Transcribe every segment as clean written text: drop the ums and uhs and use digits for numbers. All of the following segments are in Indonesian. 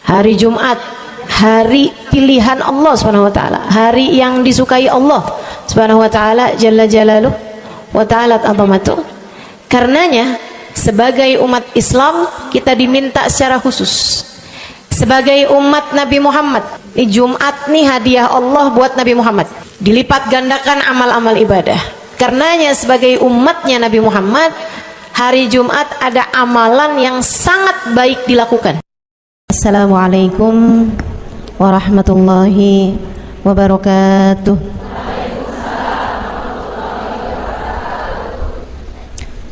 Hari Jumat, hari pilihan Allah Subhanahu wa taala, hari yang disukai Allah Subhanahu wa taala jalla jalaluh wa ta'ala azamatu. Karenanya sebagai umat Islam kita diminta secara khusus sebagai umat Nabi Muhammad, di Jumat nih hadiah Allah buat Nabi Muhammad, dilipat gandakan amal-amal ibadah. Karenanya sebagai umatnya Nabi Muhammad, hari Jumat ada amalan yang sangat baik dilakukan. Assalamualaikum warahmatullahi wabarakatuh.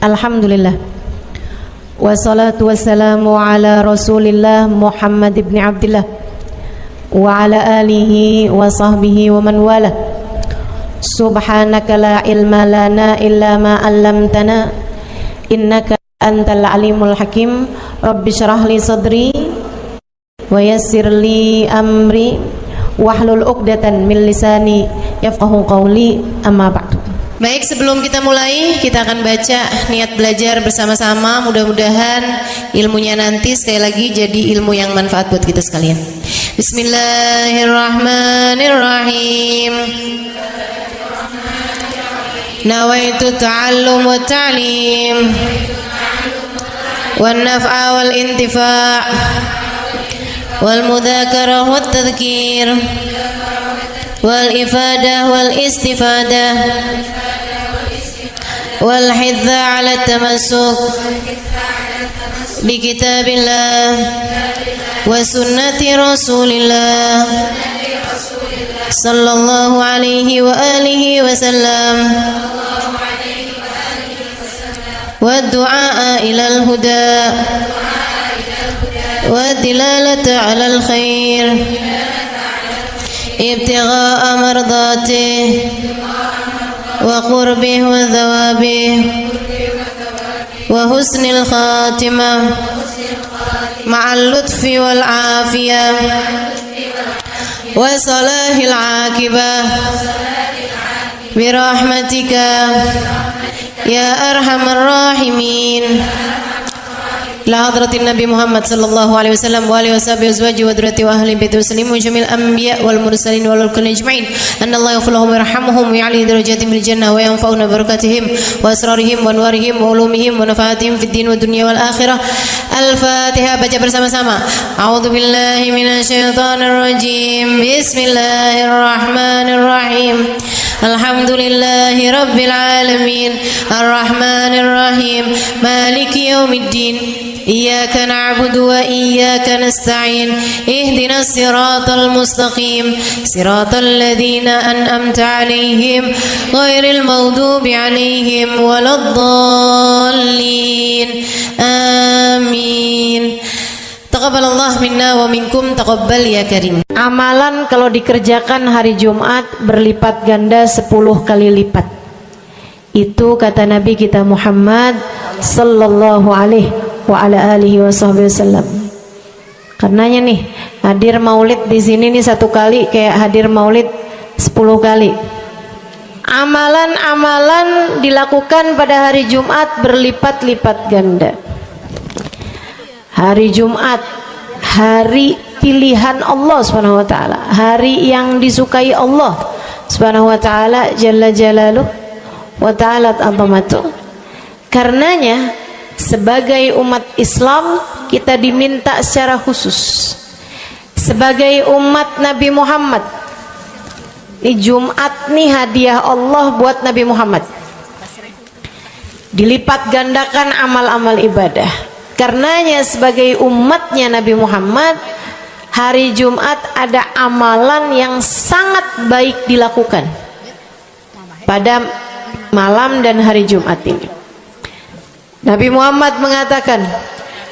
Alhamdulillah, wassalatu wassalamu ala rasulillah Muhammad ibn Abdillah wa ala alihi wa sahbihi wa man wala. Subhanaka la ilma lana illa ma 'allamtana innaka antal alimul hakim. Rabbi shrah li sadri wa yassir li amri wahlul 'uqdatan min lisani yafqahu qawli, amma ba'du. Baik, sebelum kita mulai, kita akan baca niat belajar bersama-sama. Mudah-mudahan ilmunya nanti sekali lagi jadi ilmu yang manfaat buat kita sekalian. Bismillahirrahmanirrahim. Nawaitu ta'allum wa ta'lim wan naf'a wal intifa' wal mudzakarah wat tadhkir wal ifadah wal istifadah wal hidza 'ala tamassuk bi kitabillah wa sunnati rasulillah sallallahu alaihi wa alihi wasallam wa du'a ilal huda wa dilalata 'alal khair ibtigha'a mardatih wa qurbih wa thawabih wa husnil khatimah ma'al lutfi wal afiyah wa salahil aqibah birahmatika ya arhamar rahimin. La hadratin Nabi Muhammad sallallahu alaihi wasallam wa alihi washabihi azwaji wa dzurriyyati wa ahli baiti muslimin jamil anbiya wal mursalin wal kulli ajma'in. Anna Allah yaghfiruhum wa yarhamuhum wa ya'li darajatihim fil jannah wa yanfa'una barakatihim wa asrarihim wa anwarihim wa ulumihim wa nafaatihim fid din wa dunya wal akhirah. Al-Fatihah, baca bersama-sama. A'udzu billahi minasyaitonir rajim. Bismillahirrahmanirrahim. Alhamdulillahi rabbil alamin arrahmanir rahim maliki yaumiddin iyyaka na'budu wa iyyaka nasta'in ihdinas siratal mustaqim siratal ladzina an'amta 'alaihim ghairil maghdubi 'alaihim waladdallin. Amin. Taqabbalallah minna wa minkum, taqabbal ya karim. Amalan kalau dikerjakan hari Jumat berlipat ganda 10 kali lipat. Itu kata Nabi kita Muhammad sallallahu alaihi wa ala alihi wasallam. Karenanya nih, hadir maulid di sini nih 1 kali kayak hadir maulid 10 kali. Amalan-amalan dilakukan pada hari Jumat berlipat-lipat ganda. Hari Jumat, hari pilihan Allah Subhanahu wa taala, hari yang disukai Allah Subhanahu wa taala jalla jalaluh wa ta'ala azamatu. Karenanya sebagai umat Islam kita diminta secara khusus sebagai umat Nabi Muhammad, di Jumat nih hadiah Allah buat Nabi Muhammad, dilipat gandakan amal-amal ibadah. Karenanya sebagai umatnya Nabi Muhammad, hari Jumat ada amalan yang sangat baik dilakukan pada malam dan hari Jumat ini. Nabi Muhammad mengatakan,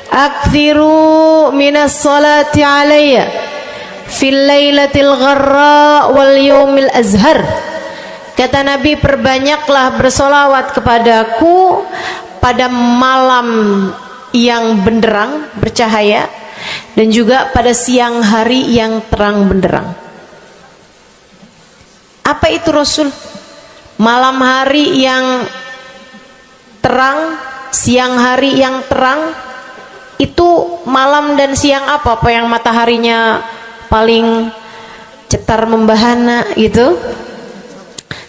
"Aktsiru minas salati alayya fil lailatil gharra wal yaumil azhar." Kata Nabi, perbanyaklah bersolawat kepadaku pada malam yang benderang, bercahaya, dan juga pada siang hari yang terang benderang. Apa itu Rasul? Malam hari yang terang, siang hari yang terang, Itu malam dan siang apa yang mataharinya paling cetar membahana gitu,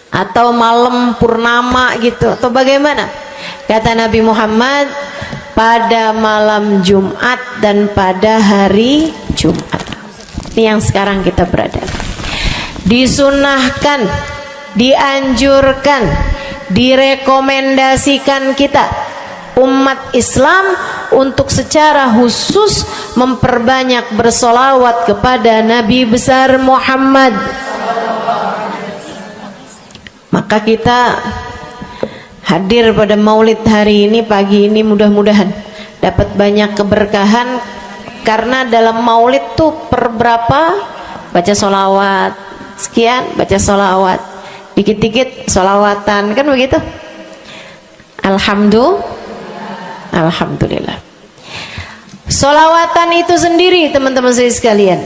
atau malam purnama gitu, atau bagaimana? Kata Nabi Muhammad, pada malam Jumat dan pada hari Jumat. Ini yang sekarang kita berada. Disunahkan, dianjurkan, direkomendasikan kita umat Islam untuk secara khusus memperbanyak bersolawat kepada Nabi besar Muhammad. Maka kita hadir pada maulid hari ini, pagi ini, mudah-mudahan dapat banyak keberkahan, karena dalam maulid tuh per berapa baca solawat sekian, baca solawat dikit-dikit, solawatan, kan begitu. Alhamdulillah. Solawatan itu sendiri, teman-teman saya sekalian,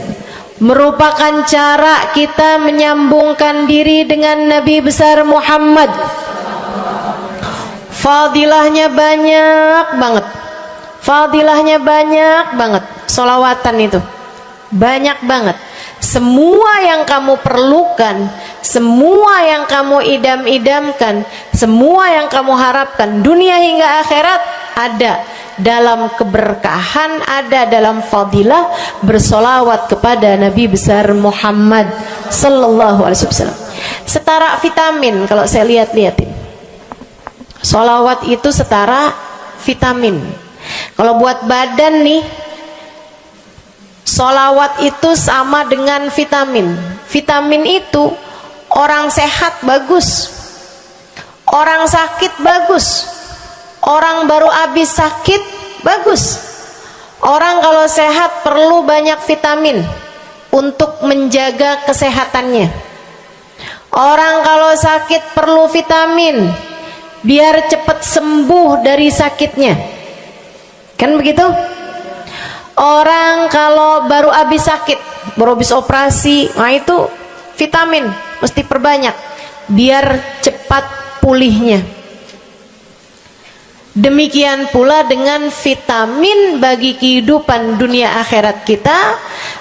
merupakan cara kita menyambungkan diri dengan Nabi besar Muhammad. Fadilahnya banyak banget, fadilahnya banyak banget. Solawatan itu banyak banget. Semua yang kamu perlukan, semua yang kamu idam-idamkan, semua yang kamu harapkan, dunia hingga akhirat, ada dalam keberkahan, ada dalam fadilah bersolawat kepada Nabi besar Muhammad sallallahu alaihi wasallam. Setara vitamin kalau saya lihat-lihatin. Solawat itu setara vitamin. Kalau buat badan nih, solawat itu sama dengan vitamin. Vitamin itu orang sehat bagus, orang sakit bagus, orang baru habis sakit bagus. Orang kalau sehat perlu banyak vitamin untuk menjaga kesehatannya. Orang kalau sakit perlu vitamin biar cepat sembuh dari sakitnya, kan begitu? Orang kalau baru habis sakit, baru habis operasi, nah itu vitamin mesti perbanyak biar cepat pulihnya. Demikian pula dengan vitamin bagi kehidupan dunia akhirat kita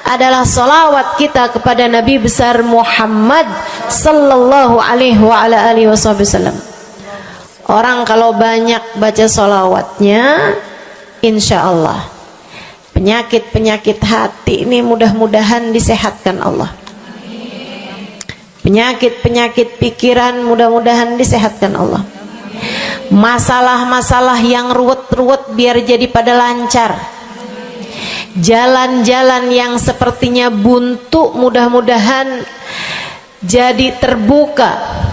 adalah salawat kita kepada Nabi besar Muhammad sallallahu alaihi wasallam. Orang kalau banyak baca salawatnya, insya Allah penyakit-penyakit hati ini mudah-mudahan disehatkan Allah. Penyakit-penyakit pikiran mudah-mudahan disehatkan Allah. Masalah-masalah yang ruwet-ruwet biar jadi pada lancar. Jalan-jalan yang sepertinya buntu mudah-mudahan jadi terbuka.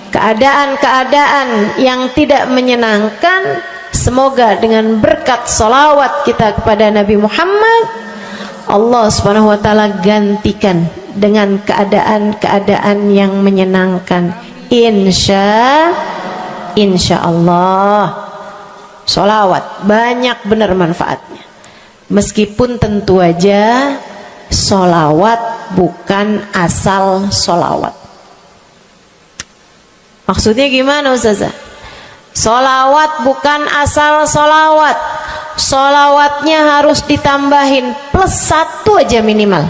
Keadaan-keadaan yang tidak menyenangkan, semoga dengan berkat salawat kita kepada Nabi Muhammad, Allah subhanahu wa ta'ala gantikan dengan keadaan-keadaan yang menyenangkan. Insya Allah. Salawat banyak benar manfaatnya. Meskipun tentu aja salawat bukan asal salawat. Maksudnya gimana Ustazah? Solawat bukan asal solawat. Solawatnya harus ditambahin plus 1 aja minimal.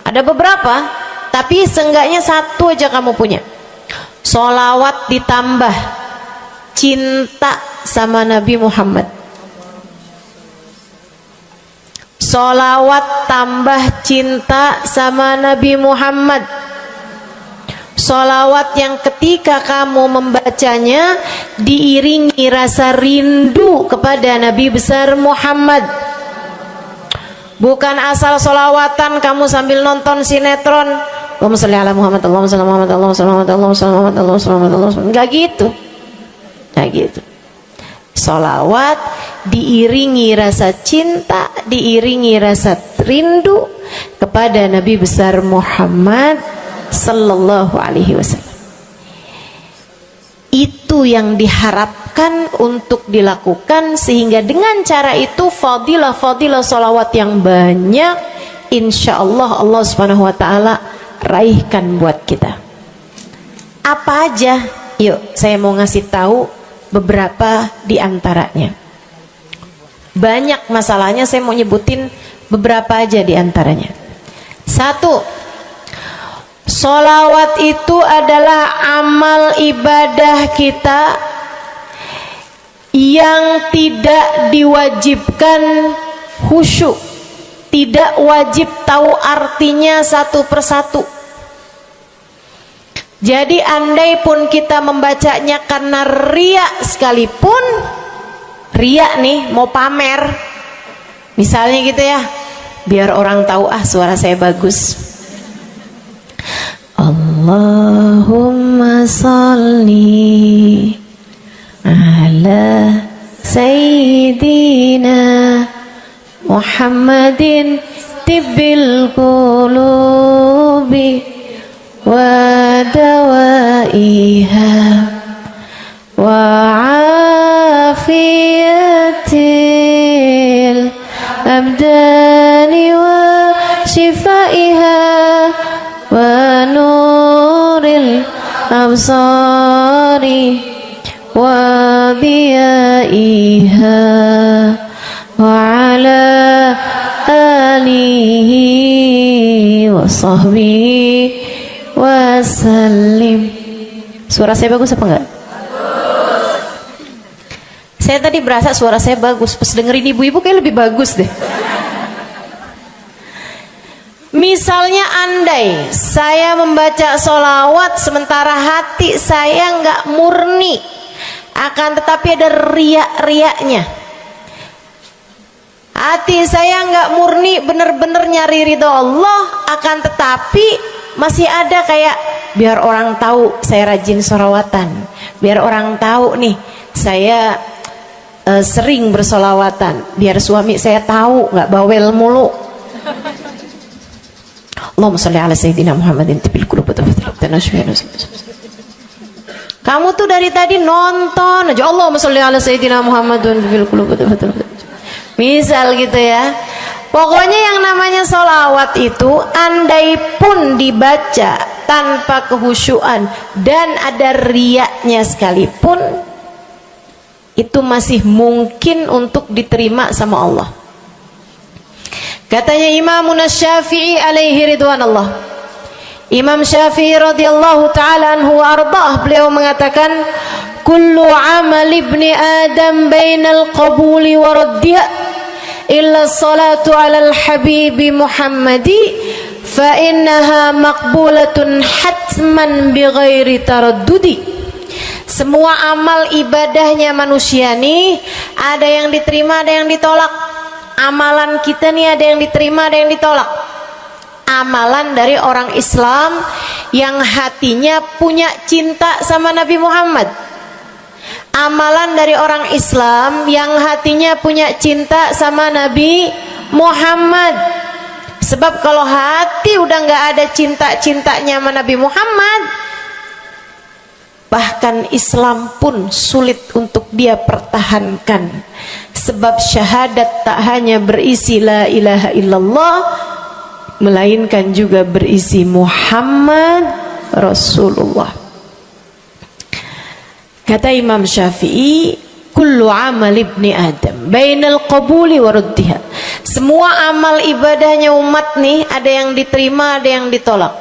Ada beberapa, tapi seenggaknya 1 aja kamu punya. Solawat ditambah cinta sama Nabi Muhammad. Solawat tambah cinta sama Nabi Muhammad. Solawat yang ketika kamu membacanya diiringi rasa rindu kepada Nabi besar Muhammad. Bukan asal solawatan kamu sambil nonton sinetron, Allahumma sholli ala Muhammad, Allahumma sholli ala Muhammad, Allahumma sholli ala Muhammad, Allahumma sholli ala Muhammad, Allahumma sholli ala Muhammad. Enggak gitu. Enggak gitu. Solawat diiringi rasa cinta, diiringi rasa rindu kepada Nabi besar Muhammad sallallahu alaihi wasallam. Itu yang diharapkan untuk dilakukan, sehingga dengan cara itu fadilah-fadilah salawat yang banyak insyaallah Allah subhanahu wa ta'ala raihkan buat kita. Apa aja? Yuk saya mau ngasih tahu beberapa di antaranya. banyak masalahnya. Saya mau nyebutin beberapa aja di antaranya. Satu, sholawat itu adalah amal ibadah kita yang tidak diwajibkan khusyuk, tidak wajib tahu artinya satu persatu. Jadi andai pun kita membacanya karena riya sekalipun, riya nih mau pamer, misalnya gitu ya, biar orang tahu suara saya bagus. Allahumma sholli ala sayyidina Muhammadin tibbil qulubi wa dawaiha wa afiyatil abdani wa shifaiha wa nuril absari wa diyaiha wa ala alihi wa sahbihi wasallim. Suara saya bagus apa enggak? Bagus. Saya tadi berasa suara saya bagus, pas dengerin ibu-ibu kayak lebih bagus deh. Misalnya andai saya membaca sholawat sementara hati saya nggak murni, akan tetapi ada riak-riaknya. Hati saya nggak murni bener-bener nyari ridho Allah, akan tetapi masih ada kayak biar orang tahu saya rajin sholawatan, biar orang tahu nih saya sering bersolawatan, biar suami saya tahu nggak bawel mulu. Allahumma sholli ala sayyidina Muhammadin tibil qulubi. Kamu tuh dari tadi nonton aja Allahumma sholli ala sayyidina Muhammadin tibil qulubi. Misal gitu ya. Pokoknya yang namanya sholawat itu andai pun dibaca tanpa kehusyuan dan ada riaknya sekalipun, itu masih mungkin untuk diterima sama Allah. Katanya Imam Syafi'i alaihi ridwanallah, Imam Syafi'i radhiyallahu ta'ala anhu wa ardhah, beliau mengatakan kullu amal ibni adam bainal qabuli wa raddiha illa salatu alal habibi Muhammadi fa innaha maqbulatun hatman bighairi taraddudi. Semua amal ibadahnya manusia nih ada yang diterima, ada yang ditolak. Amalan kita nih ada yang diterima, ada yang ditolak. Amalan dari orang Islam yang hatinya punya cinta sama Nabi Muhammad, amalan dari orang Islam yang hatinya punya cinta sama Nabi Muhammad. Sebab kalau hati udah nggak ada cinta-cintanya sama Nabi Muhammad, bahkan Islam pun sulit untuk dia pertahankan. Sebab syahadat tak hanya berisi la ilaha illallah, melainkan juga berisi Muhammad Rasulullah. Kata Imam Syafi'i, kullu amal ibni adam bainal qabuli wa raddiha. Semua amal ibadahnya umat nih ada yang diterima, ada yang ditolak.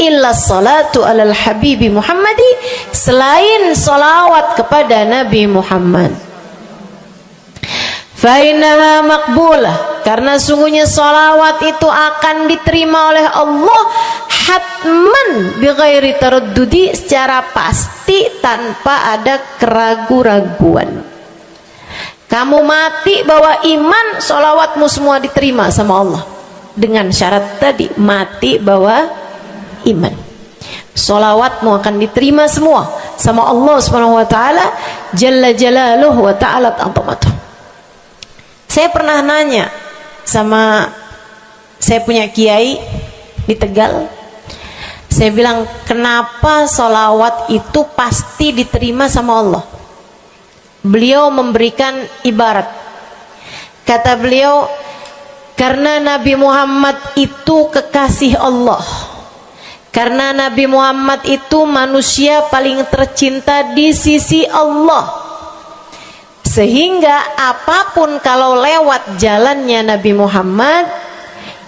Illa salatu alal habibi Muhammadi, selain salawat kepada Nabi Muhammad. Fa innaha maqbulah, karena sungguhnya salawat itu akan diterima oleh Allah hatman bighairi taraddudi, secara pasti tanpa ada keraguan-raguan. Kamu mati bawa iman, sholawatmu semua diterima sama Allah. Dengan syarat tadi, mati bawa iman, sholawatmu akan diterima semua sama Allah Subhanahu wa ta'ala Jalla Jalaluhu wa ta'ala azamatuh. Saya pernah nanya sama saya punya kiai di Tegal. Saya bilang, kenapa sholawat itu pasti diterima sama Allah? Beliau memberikan ibarat. Kata beliau, karena Nabi Muhammad itu kekasih Allah. Karena Nabi Muhammad itu manusia paling tercinta di sisi Allah. Sehingga apapun kalau lewat jalannya Nabi Muhammad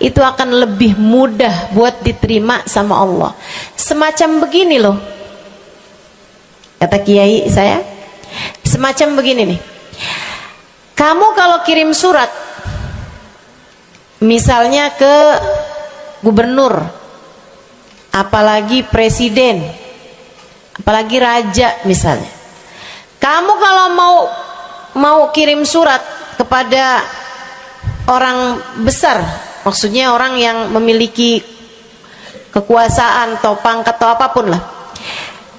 itu akan lebih mudah buat diterima sama Allah. Semacam begini loh, kata kiai saya, semacam begini nih. Kamu kalau kirim surat misalnya ke gubernur, apalagi presiden, apalagi raja misalnya, kamu kalau mau kirim surat kepada orang besar, maksudnya orang yang memiliki kekuasaan atau pangkat atau apapun lah,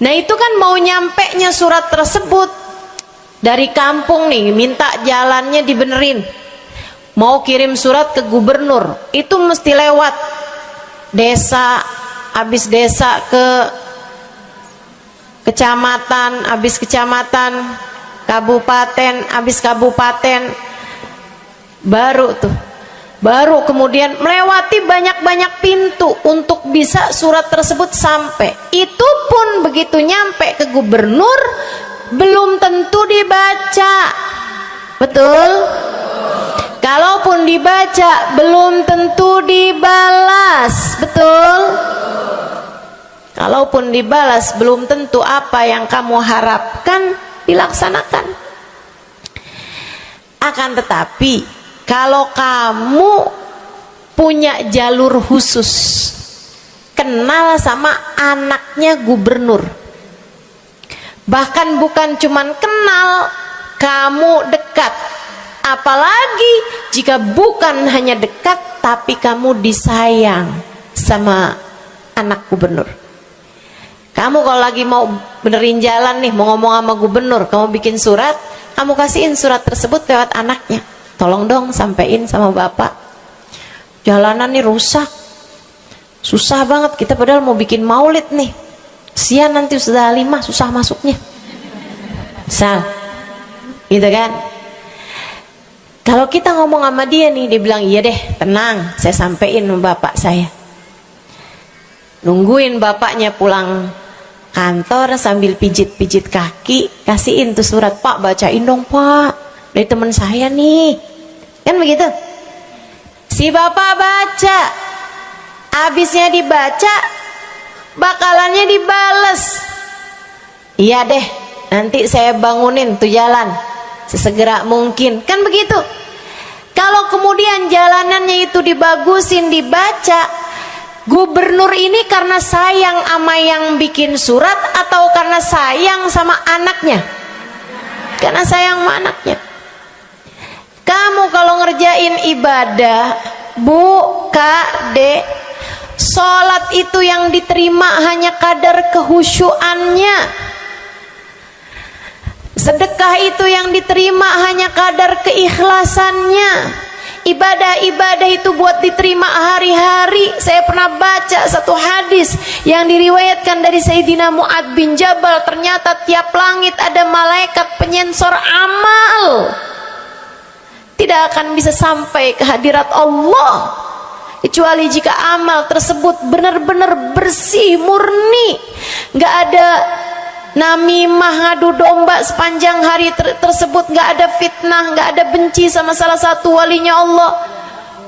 nah itu kan mau nyampe nya surat tersebut dari kampung nih, minta jalannya dibenerin, mau kirim surat ke gubernur, itu mesti lewat desa, habis desa ke kecamatan, habis kecamatan, kabupaten, habis kabupaten, baru kemudian melewati banyak-banyak pintu untuk bisa surat tersebut sampai. Itu pun begitu nyampe ke gubernur belum tentu dibaca, betul? Kalaupun dibaca belum tentu dibalas, betul? Kalaupun dibalas belum tentu apa yang kamu harapkan dilaksanakan. Akan tetapi kalau kamu punya jalur khusus, kenal sama anaknya gubernur, bahkan bukan cuman kenal, kamu dekat, apalagi jika bukan hanya dekat tapi kamu disayang sama anak gubernur. Kamu kalau lagi mau benerin jalan nih, mau ngomong sama gubernur, kamu bikin surat, kamu kasihin surat tersebut lewat anaknya, tolong dong sampein sama bapak, jalanan nih rusak, susah banget, kita padahal mau bikin maulid nih, sian nanti sudah 5 susah masuknya, misal gitu kan. Kalau kita ngomong sama dia nih, dia bilang iya deh, tenang, saya sampein sama bapak saya. Nungguin bapaknya pulang kantor sambil pijit-pijit kaki, kasihin tuh surat, Pak bacain dong Pak, dari teman saya nih, kan begitu. Si bapak baca, abisnya dibaca, bakalannya dibales, iya deh, nanti saya bangunin tuh jalan sesegera mungkin, kan begitu. Kalau kemudian jalanannya itu dibagusin, dibaca, gubernur ini karena sayang sama yang bikin surat atau karena sayang sama anaknya? Karena sayang sama anaknya. Kamu kalau ngerjain ibadah, Bu, Kak, Dek, sholat itu yang diterima hanya kadar kehusyuannya. Sedekah itu yang diterima hanya kadar keikhlasannya. Ibadah-ibadah itu buat diterima hari-hari. Saya pernah baca satu hadis yang diriwayatkan dari Sayyidina Mu'ad bin Jabal, ternyata tiap langit ada malaikat penyensor amal, tidak akan bisa sampai ke hadirat Allah kecuali jika amal tersebut benar-benar bersih, murni, nggak ada namimah, ngadu domba sepanjang hari tersebut, nggak ada fitnah, nggak ada benci sama salah satu walinya Allah.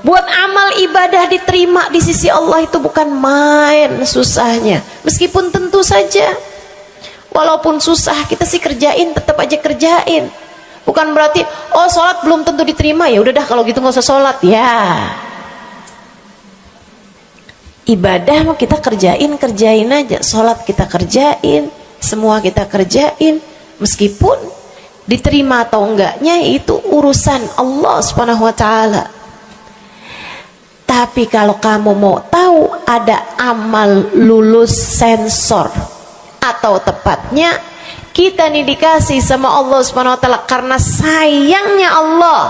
Buat amal ibadah diterima di sisi Allah itu bukan main susahnya. Meskipun tentu saja walaupun susah kita sih kerjain, tetap aja kerjain. Bukan berarti oh sholat belum tentu diterima, ya udah dah kalau gitu nggak usah sholat ya. Ibadah mau kita kerjain aja, sholat kita kerjain, semua kita kerjain, meskipun diterima atau enggaknya itu urusan Allah Subhanahu wa taala. Tapi kalau kamu mau tahu, ada amal lulus sensor, atau tepatnya kita nih dikasih sama Allah Subhanahu wa taala karena sayangnya Allah,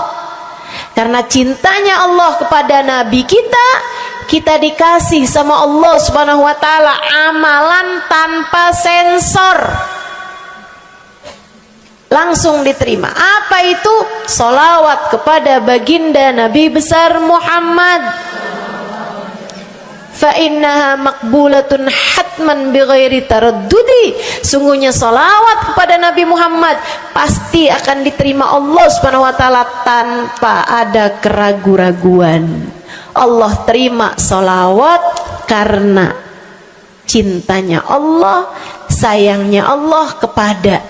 karena cintanya Allah kepada nabi kita, kita dikasih sama Allah Subhanahu wa taala amalan tanpa sensor, langsung diterima. Apa itu? Sholawat kepada baginda Nabi besar Muhammad. fa innaha maqbulatun hatman bighairi taraddudi. Sungguhnya salawat kepada Nabi Muhammad pasti akan diterima Allah Subhanahu wa taala tanpa ada keraguan-raguan. Allah terima salawat karena cintanya Allah, sayangnya Allah kepada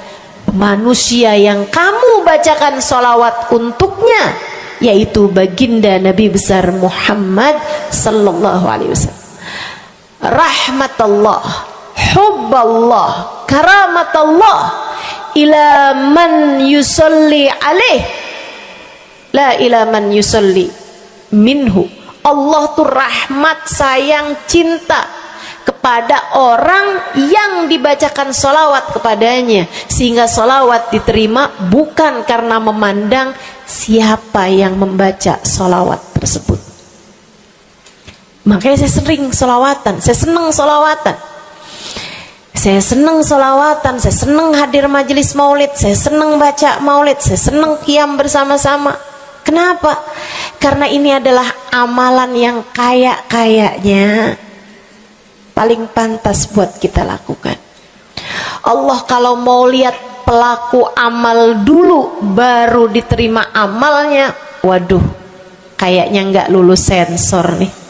manusia yang kamu bacakan salawat untuknya, yaitu baginda Nabi besar Muhammad sallallahu alaihi wasallam. Rahmatullah, hubballah, karamatullah ila man yusalli alaih, la ila man yusalli minhu. Allah tuh rahmat, sayang, cinta kepada orang yang dibacakan salawat kepadanya, sehingga salawat diterima bukan karena memandang siapa yang membaca salawat tersebut. Makanya saya sering salawatan, saya senang salawatan, saya senang salawatan, saya senang hadir majelis maulid, saya senang baca maulid, saya senang qiyam bersama-sama. Kenapa? Karena ini adalah amalan yang kayaknya paling pantas buat kita lakukan. Allah kalau mau lihat pelaku amal dulu baru diterima amalnya, waduh, kayaknya nggak lulus sensor nih.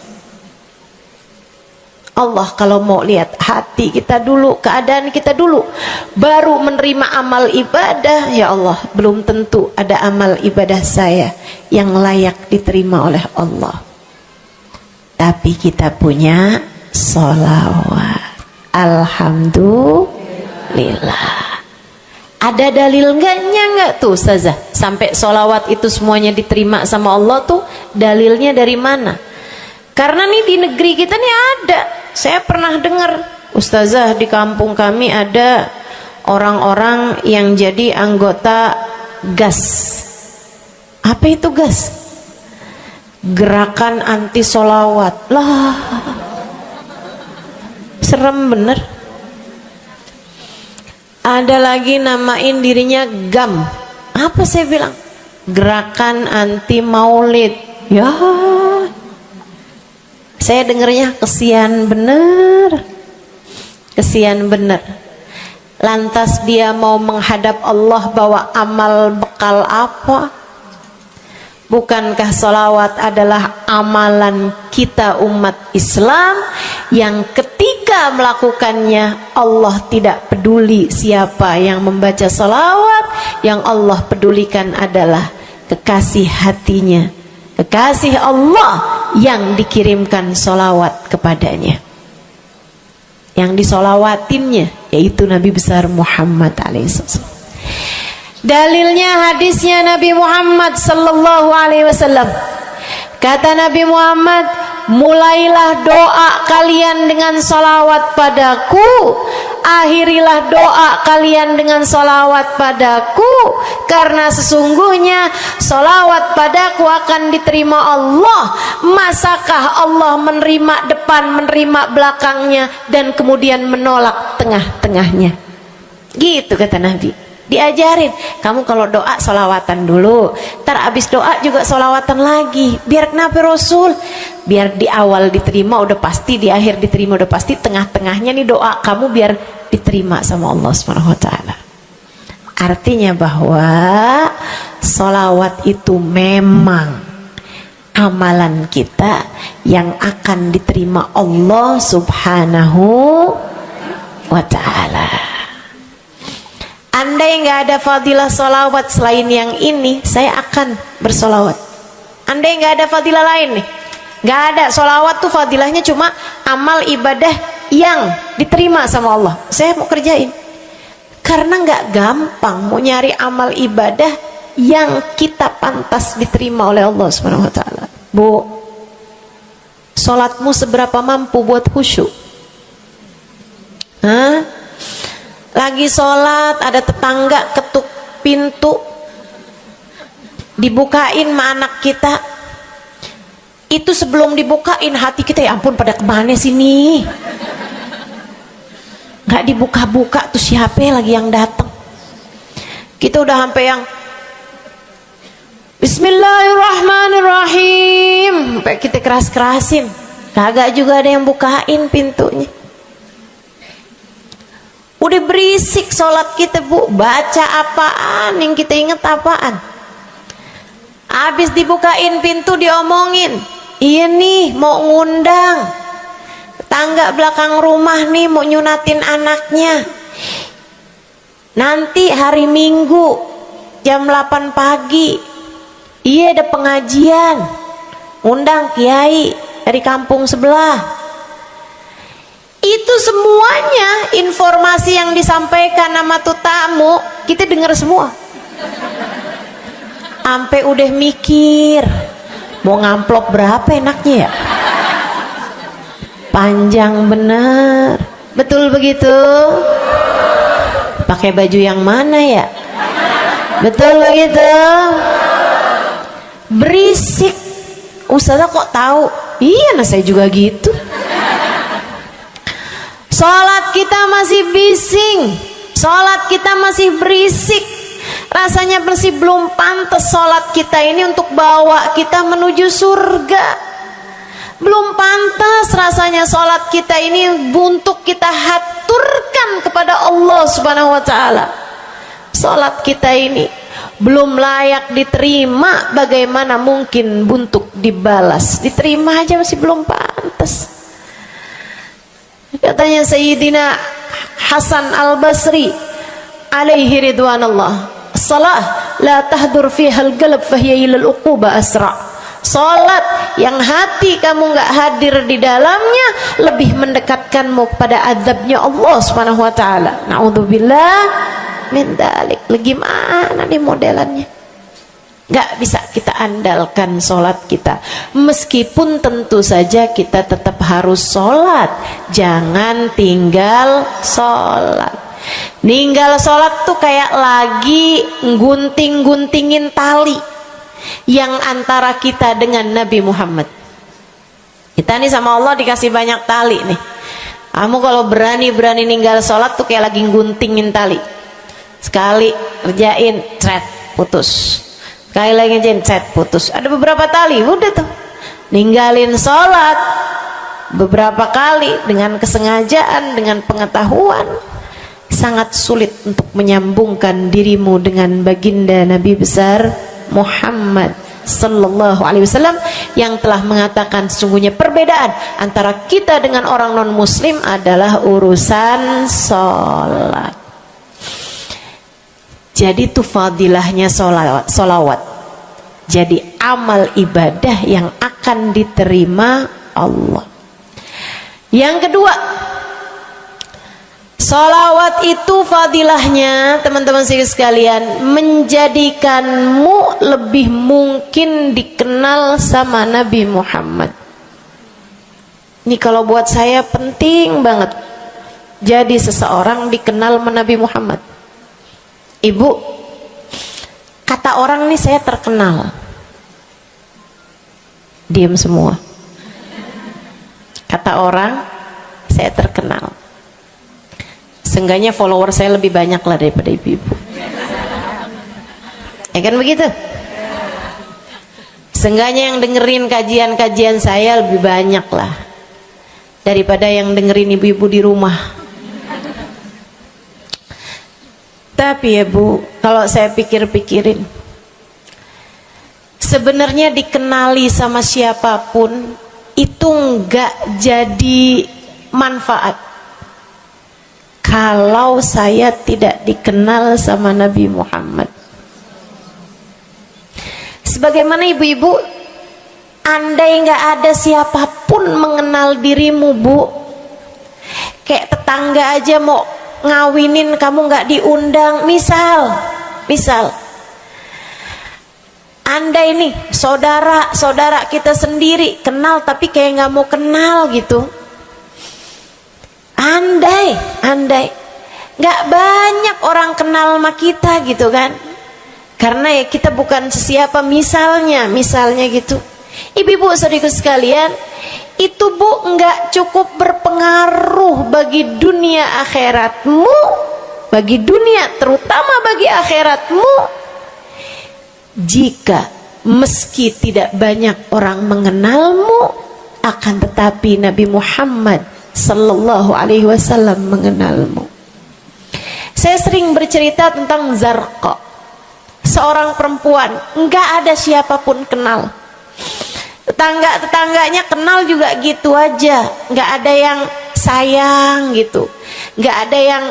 Allah kalau mau lihat hati kita dulu, keadaan kita dulu, baru menerima amal ibadah, ya Allah, belum tentu ada amal ibadah saya yang layak diterima oleh Allah. Tapi kita punya sholawat, alhamdulillah. Ada dalil nggak tuh Ustazah sampai sholawat itu semuanya diterima sama Allah tuh? Dalilnya dari mana? Karena nih di negeri kita nih ada, saya pernah dengar Ustazah, di kampung kami ada orang-orang yang jadi anggota GAS. Apa itu GAS? Gerakan anti sholawat. Lah, serem bener. Ada lagi namain dirinya GAM. Apa saya bilang? Gerakan anti maulid. Ya, saya dengernya kesian bener, kesian bener. Lantas dia mau menghadap Allah bawa amal bekal apa? Bukankah sholawat adalah amalan kita umat Islam yang ketika melakukannya Allah tidak peduli siapa yang membaca sholawat, yang Allah pedulikan adalah kekasih hatinya, kekasih Allah yang dikirimkan sholawat kepadanya, yang disolawatinnya yaitu Nabi besar Muhammad alaihissalam. Dalilnya hadisnya Nabi Muhammad sallallahu alaihi wasallam. Kata Nabi Muhammad, mulailah doa kalian dengan salawat padaku, akhirilah doa kalian dengan salawat padaku, karena sesungguhnya salawat padaku akan diterima Allah. Masakah Allah menerima depan, menerima belakangnya, dan kemudian menolak tengah-tengahnya? Gitu kata Nabi. Diajarin, kamu kalau doa solawatan dulu, ntar abis doa juga solawatan lagi. Biar kenapa Rasul? Biar di awal diterima udah pasti, di akhir diterima udah pasti, tengah-tengahnya nih doa kamu biar diterima sama Allah Subhanahu wa taala. Artinya bahwa solawat itu memang amalan kita yang akan diterima Allah Subhanahu wa taala. Andai nggak ada fadilah solawat selain yang ini, saya akan bersolawat. Andai nggak ada fadilah lain nih, nggak ada solawat tuh fadilahnya cuma amal ibadah yang diterima sama Allah, saya mau kerjain. Karena nggak gampang mau nyari amal ibadah yang kita pantas diterima oleh Allah Subhanahu wa taala. Bu, sholatmu seberapa mampu buat khusyuk? Hah? Lagi sholat ada tetangga ketuk pintu, dibukain sama anak kita. Itu sebelum dibukain hati kita, ya ampun pada kemana sini? Gak dibuka-buka tuh siapa lagi yang datang? Kita udah sampai yang Bismillahirrahmanirrahim, sampai kita keras-kerasin. kagak juga ada yang bukain pintunya. Udah berisik sholat kita Bu, baca apaan, yang kita inget apaan. Habis dibukain pintu diomongin, iya nih mau ngundang tangga belakang rumah nih, mau nyunatin anaknya nanti hari Minggu jam 8 pagi, iya ada pengajian, undang kiai dari kampung sebelah. Itu semuanya informasi yang disampaikan sama tuh tamu kita dengar semua. Sampai udah mikir mau ngamplop berapa enaknya ya, panjang bener, betul begitu? Pakai baju yang mana ya, betul begitu? Berisik. Ustazah kok tahu? Iya, nah saya juga gitu. Sholat kita masih bising, sholat kita masih berisik, rasanya masih belum pantas sholat kita ini untuk bawa kita menuju surga. Belum pantas rasanya sholat kita ini untuk kita haturkan kepada Allah Subhanahu wa Ta'ala. Sholat kita ini belum layak diterima, bagaimana mungkin untuk dibalas? Diterima aja masih belum pantas. Katanya Sayyidina Hasan Al-Basri alaihi ridwanallah, salah la tahdur fiha al-qalb fahiya ila al-uquba asra. Salat yang hati kamu nggak hadir di dalamnya lebih mendekatkanmu kepada azabnya Allah Subhanahu wa Ta'ala. Naudzubillah min dzalik. Gimana nih modelannya? Gak bisa kita andalkan sholat kita, meskipun tentu saja kita tetap harus sholat. Jangan tinggal sholat. Ninggal sholat tuh kayak lagi gunting-guntingin tali yang antara kita dengan Nabi Muhammad. Kita nih sama Allah dikasih banyak tali nih. Kamu kalau berani-berani ninggal sholat tuh kayak lagi guntingin tali. Sekali kerjain, cret, putus. Sekali lagi jencet, putus. Ada beberapa tali, udah tuh ninggalin sholat beberapa kali dengan kesengajaan, dengan pengetahuan, sangat sulit untuk menyambungkan dirimu dengan baginda Nabi besar Muhammad Sallallahu Alaihi Wasallam yang telah mengatakan sesungguhnya perbedaan antara kita dengan orang non muslim adalah urusan sholat. Jadi itu fadilahnya solawat. Jadi amal ibadah yang akan diterima Allah. Yang kedua, solawat itu fadilahnya teman-teman sekalian menjadikanmu lebih mungkin dikenal sama Nabi Muhammad. Ini kalau buat saya penting banget. Jadi seseorang dikenal sama Nabi Muhammad. Ibu, kata orang nih saya terkenal. Diam semua. Kata orang saya terkenal. Seenggaknya follower saya lebih banyak lah daripada ibu-ibu. Ya kan begitu? Seenggaknya yang dengerin kajian-kajian saya lebih banyak lah daripada yang dengerin ibu-ibu di rumah. Tapi ya Bu, kalau saya pikir-pikirin, sebenarnya dikenali sama siapapun itu enggak jadi manfaat kalau saya tidak dikenal sama Nabi Muhammad. Sebagaimana ibu-ibu, andai enggak ada siapapun mengenal dirimu Bu, kayak tetangga aja mau ngawinin kamu nggak diundang, misal andai nih saudara kita sendiri kenal tapi kayak nggak mau kenal gitu, andai nggak banyak orang kenal sama kita gitu kan, karena ya kita bukan sesiapa, misalnya gitu. Ibu-ibu saudaraku sekalian, itu Bu nggak cukup berpengaruh bagi dunia akhiratmu, bagi dunia terutama bagi akhiratmu, jika meski tidak banyak orang mengenalmu akan tetapi Nabi Muhammad sallallahu alaihi wasallam mengenalmu. Saya sering bercerita tentang Zarqa, seorang perempuan, enggak ada siapapun kenal. Tetangga-tetangganya kenal juga gitu aja, enggak ada yang sayang gitu, enggak ada yang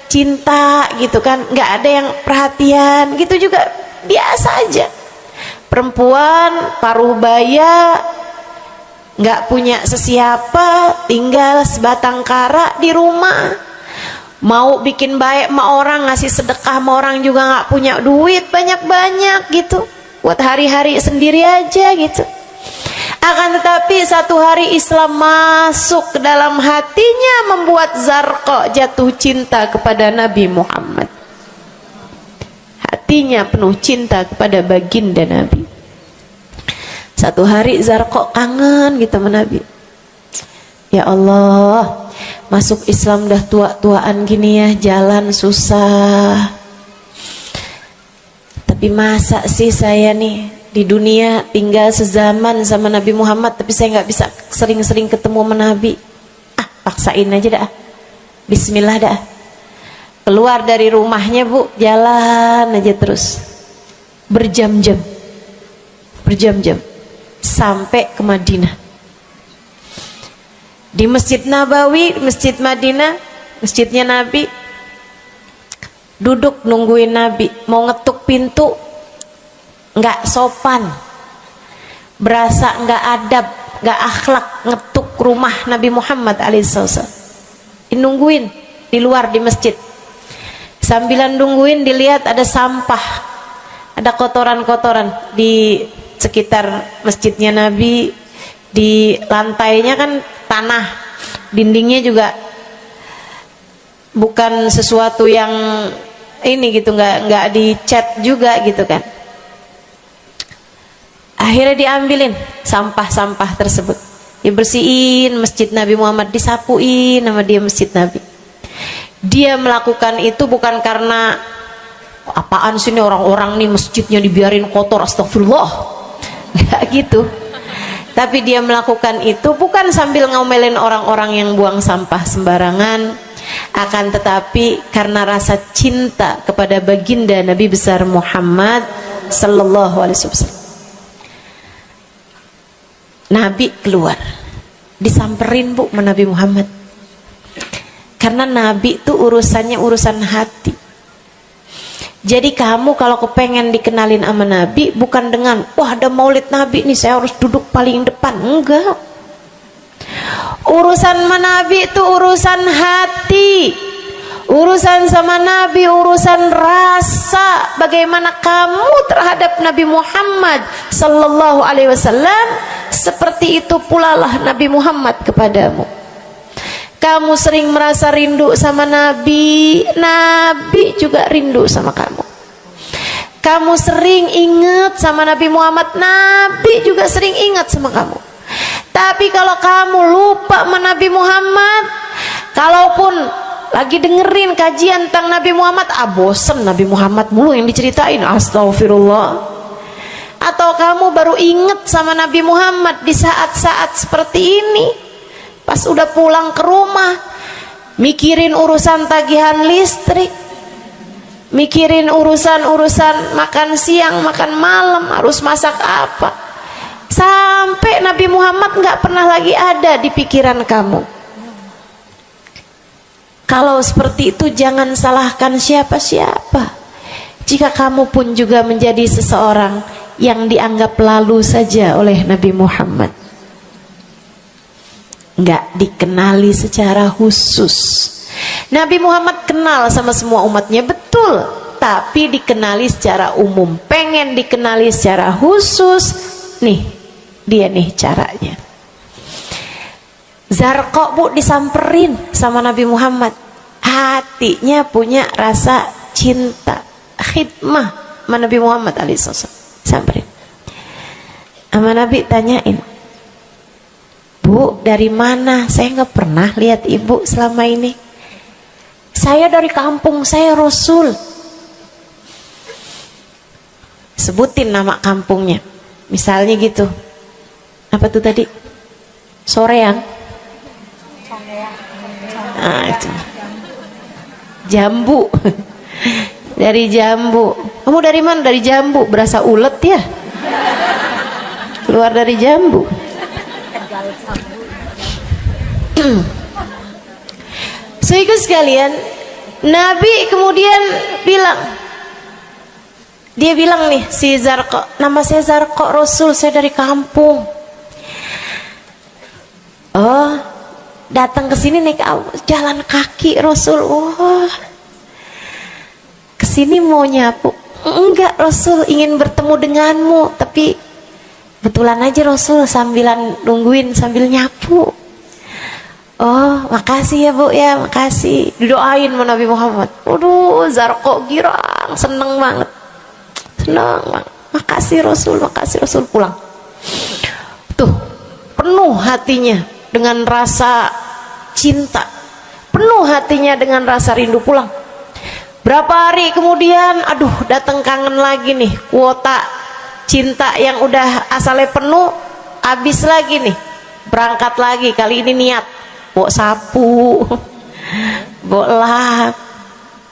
cinta gitu kan, enggak ada yang perhatian gitu, juga biasa aja. Perempuan paruh baya, nggak punya sesiapa, tinggal sebatang kara di rumah. Mau bikin baik sama orang, ngasih sedekah sama orang juga nggak punya duit banyak-banyak gitu, buat hari-hari sendiri aja gitu. Akan tetapi satu hari Islam masuk ke dalam hatinya, membuat Zarqa jatuh cinta kepada Nabi Muhammad. Hatinya penuh cinta kepada baginda Nabi. Satu hari Zarqa kangen gitu sama Nabi. Ya Allah, masuk Islam dah tua-tuaan gini ya, jalan susah. Tapi masa sih saya nih di dunia tinggal sezaman sama Nabi Muhammad, tapi saya nggak bisa sering-sering ketemu sama Nabi. Paksain aja dah. Bismillah dah. Keluar dari rumahnya bu, jalan aja terus berjam-jam sampai ke Madinah. Di Masjid Nabawi, Masjid Madinah, masjidnya Nabi, duduk nungguin Nabi. Mau ngetuk pintu nggak sopan, berasa nggak adab, nggak akhlak ngetuk rumah Nabi Muhammad alaihissalam. Nungguin di luar di masjid. Sambilan nungguin dilihat ada sampah, ada kotoran-kotoran di sekitar masjidnya Nabi. Di lantainya kan tanah, dindingnya juga bukan sesuatu yang ini gitu, nggak dicat juga gitu kan. Akhirnya diambilin sampah-sampah tersebut, dibersihin masjid Nabi Muhammad, disapuin sama dia masjid Nabi. Dia melakukan itu bukan karena apaan sih ini orang-orang nih masjidnya dibiarin kotor, astagfirullah, nggak gitu. Tapi dia melakukan itu bukan sambil ngomelin orang-orang yang buang sampah sembarangan, akan tetapi karena rasa cinta kepada baginda Nabi besar Muhammad sallallahu alaihi wasallam. Nabi keluar, disamperin bu sama Nabi Muhammad. Karena Nabi itu urusannya urusan hati. Jadi kamu kalau kepengen dikenalin sama Nabi, bukan dengan wah ada maulid Nabi nih saya harus duduk paling depan, enggak. Urusan sama Nabi itu urusan hati. Urusan sama Nabi urusan rasa, bagaimana kamu terhadap Nabi Muhammad sallallahu alaihi wasallam, seperti itu pula lah Nabi Muhammad kepadamu. Kamu sering merasa rindu sama Nabi, Nabi juga rindu sama kamu. Kamu sering ingat sama Nabi Muhammad, Nabi juga sering ingat sama kamu. Tapi kalau kamu lupa sama Nabi Muhammad, kalaupun lagi dengerin kajian tentang Nabi Muhammad, bosen Nabi Muhammad mulu yang diceritain, astagfirullah. Atau kamu baru ingat sama Nabi Muhammad di saat-saat seperti ini, pas udah pulang ke rumah, mikirin urusan tagihan listrik, mikirin urusan makan siang, makan malam, harus masak apa, sampai Nabi Muhammad nggak pernah lagi ada di pikiran kamu. Kalau seperti itu jangan salahkan siapa-siapa. Jika kamu pun juga menjadi seseorang yang dianggap lalu saja oleh Nabi Muhammad, nggak dikenali secara khusus. Nabi Muhammad kenal sama semua umatnya, betul, tapi dikenali secara umum. Pengen dikenali secara khusus, nih dia nih caranya. Zarqa bu disamperin sama Nabi Muhammad, hatinya punya rasa cinta, khidmah sama Nabi Muhammad alaihissalam. Samperin sama Nabi, tanyain, Bu, dari mana? Saya nggak pernah lihat ibu selama ini. Saya dari kampung, saya Rasul. Sebutin nama kampungnya, misalnya gitu. Apa tuh tadi? Soreang. Nah, itu. Jambu. Dari jambu. Kamu dari mana? Dari jambu. Berasa ulet ya? Keluar dari jambu. Sehingga sekalian, Nabi kemudian bilang, dia bilang nih si Zarqa, nama saya Zarqa Rasul, saya dari kampung. Oh, datang ke sini naik jalan kaki Rasul. Wah, kesini mau nyapu? Enggak Rasul, ingin bertemu denganmu, tapi betulan aja Rasul sambilan nungguin sambil nyapu. Oh, makasih ya Bu ya, makasih. Didoain sama Nabi Muhammad. Waduh, Zarqa girang, seneng banget. Seneng banget. Makasih Rasul pulang. Tuh, penuh hatinya dengan rasa cinta. Penuh hatinya dengan rasa rindu pulang. Berapa hari kemudian, aduh, datang kangen lagi nih. Kuota cinta yang udah asalnya penuh, habis lagi nih. Berangkat lagi, kali ini niat bawa sapu, bawa lap,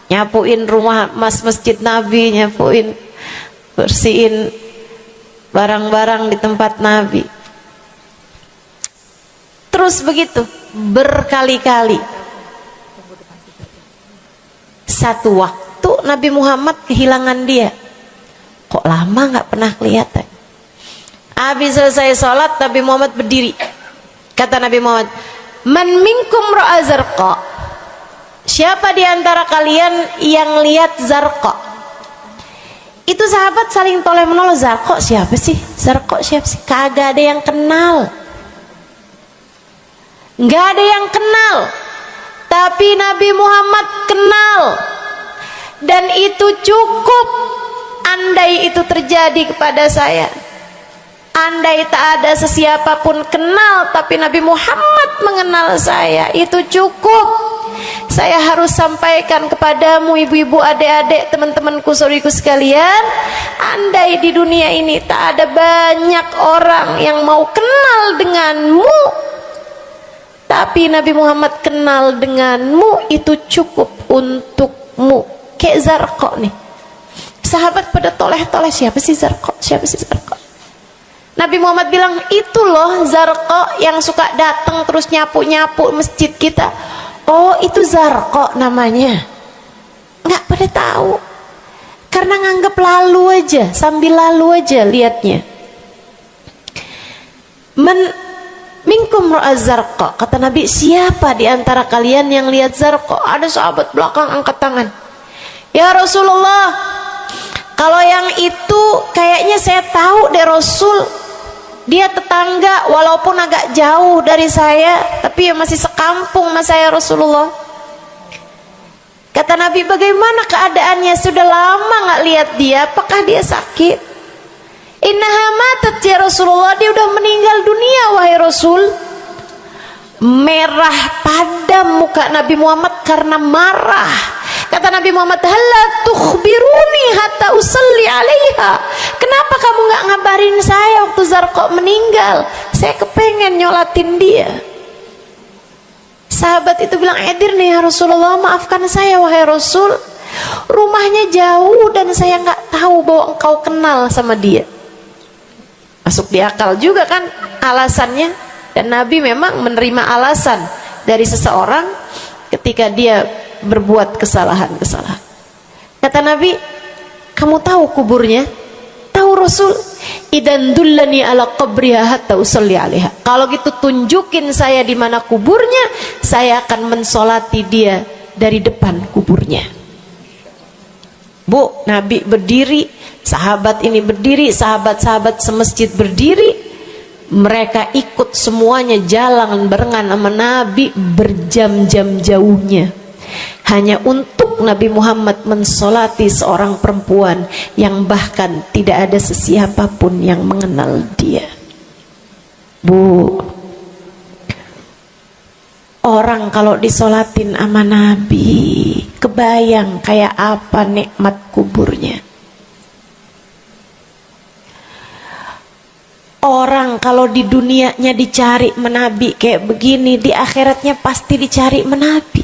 nyapuin rumah masjid Nabi, nyapuin, bersihin barang-barang di tempat Nabi. Terus begitu berkali-kali. Satu waktu Nabi Muhammad kehilangan dia. Kok lama nggak pernah kelihatan. Habis selesai sholat, Nabi Muhammad berdiri. Kata Nabi Muhammad, man minkum ra'a Zarqa, siapa di antara kalian yang lihat Zarqa? Itu sahabat saling toleh menolong. Zarqa siapa sih? Zarqa siapa sih? Kagak ada yang kenal, nggak ada yang kenal. Tapi Nabi Muhammad kenal, dan itu cukup. Andai itu terjadi kepada saya, andai tak ada sesiapa pun kenal, tapi Nabi Muhammad mengenal saya, itu cukup. Saya harus sampaikan kepadamu ibu-ibu, adik-adik, teman-temanku, saudariku sekalian, andai di dunia ini tak ada banyak orang yang mau kenal denganmu, tapi Nabi Muhammad kenal denganmu, itu cukup untukmu. Kayak Zarqa nih, sahabat pada toleh-toleh, siapa sih Zarqa? Siapa sih Zarqa? Nabi Muhammad bilang, itu loh Zarqa yang suka datang terus nyapu-nyapu masjid kita. Oh, itu Zarqa namanya. Nggak pada tahu, karena nganggep lalu aja, sambil lalu aja liatnya. Minkum ra'a Zarqa, kata Nabi, siapa di antara kalian yang lihat Zarqa? Ada sahabat belakang angkat tangan. Ya Rasulullah, kalau yang itu kayaknya saya tahu deh Rasul. Dia tetangga, walaupun agak jauh dari saya, tapi ya masih sekampung sama saya Rasulullah. Kata Nabi, bagaimana keadaannya? Sudah lama nggak lihat dia, apakah dia sakit? Innaha matat ya Rasulullah, dia udah meninggal dunia wahai Rasul. Merah padam muka Nabi Muhammad karena marah. Kata Nabi Muhammad, halla tukhbiruni hatta usalli alaiha. Kenapa kamu nggak ngabarin saya waktu Zarqa meninggal? Saya kepengen nyolatin dia. Sahabat itu bilang, edir nih ya Rasulullah, maafkan saya wahai Rasul, rumahnya jauh dan saya nggak tahu bahwa engkau kenal sama dia. Masuk di akal juga kan alasannya. Dan Nabi memang menerima alasan dari seseorang ketika dia berbuat kesalahan-kesalahan. Kata Nabi, kamu tahu kuburnya? Tahu Rasul? Idan dullani ala qabriha hatta usalli alaiha. Kalau gitu tunjukin saya di mana kuburnya, saya akan mensolati dia dari depan kuburnya. Bu, Nabi berdiri, sahabat ini berdiri, sahabat-sahabat semasjid berdiri. Mereka ikut semuanya jalan barengan sama Nabi berjam-jam jauhnya, hanya untuk Nabi Muhammad mensolati seorang perempuan yang bahkan tidak ada sesiapa pun yang mengenal dia. Bu, orang kalau disolatin sama Nabi, kebayang kayak apa nikmat kuburnya. Orang Orang kalau di dunianya dicari menabi kayak begini, di akhiratnya pasti dicari menabi.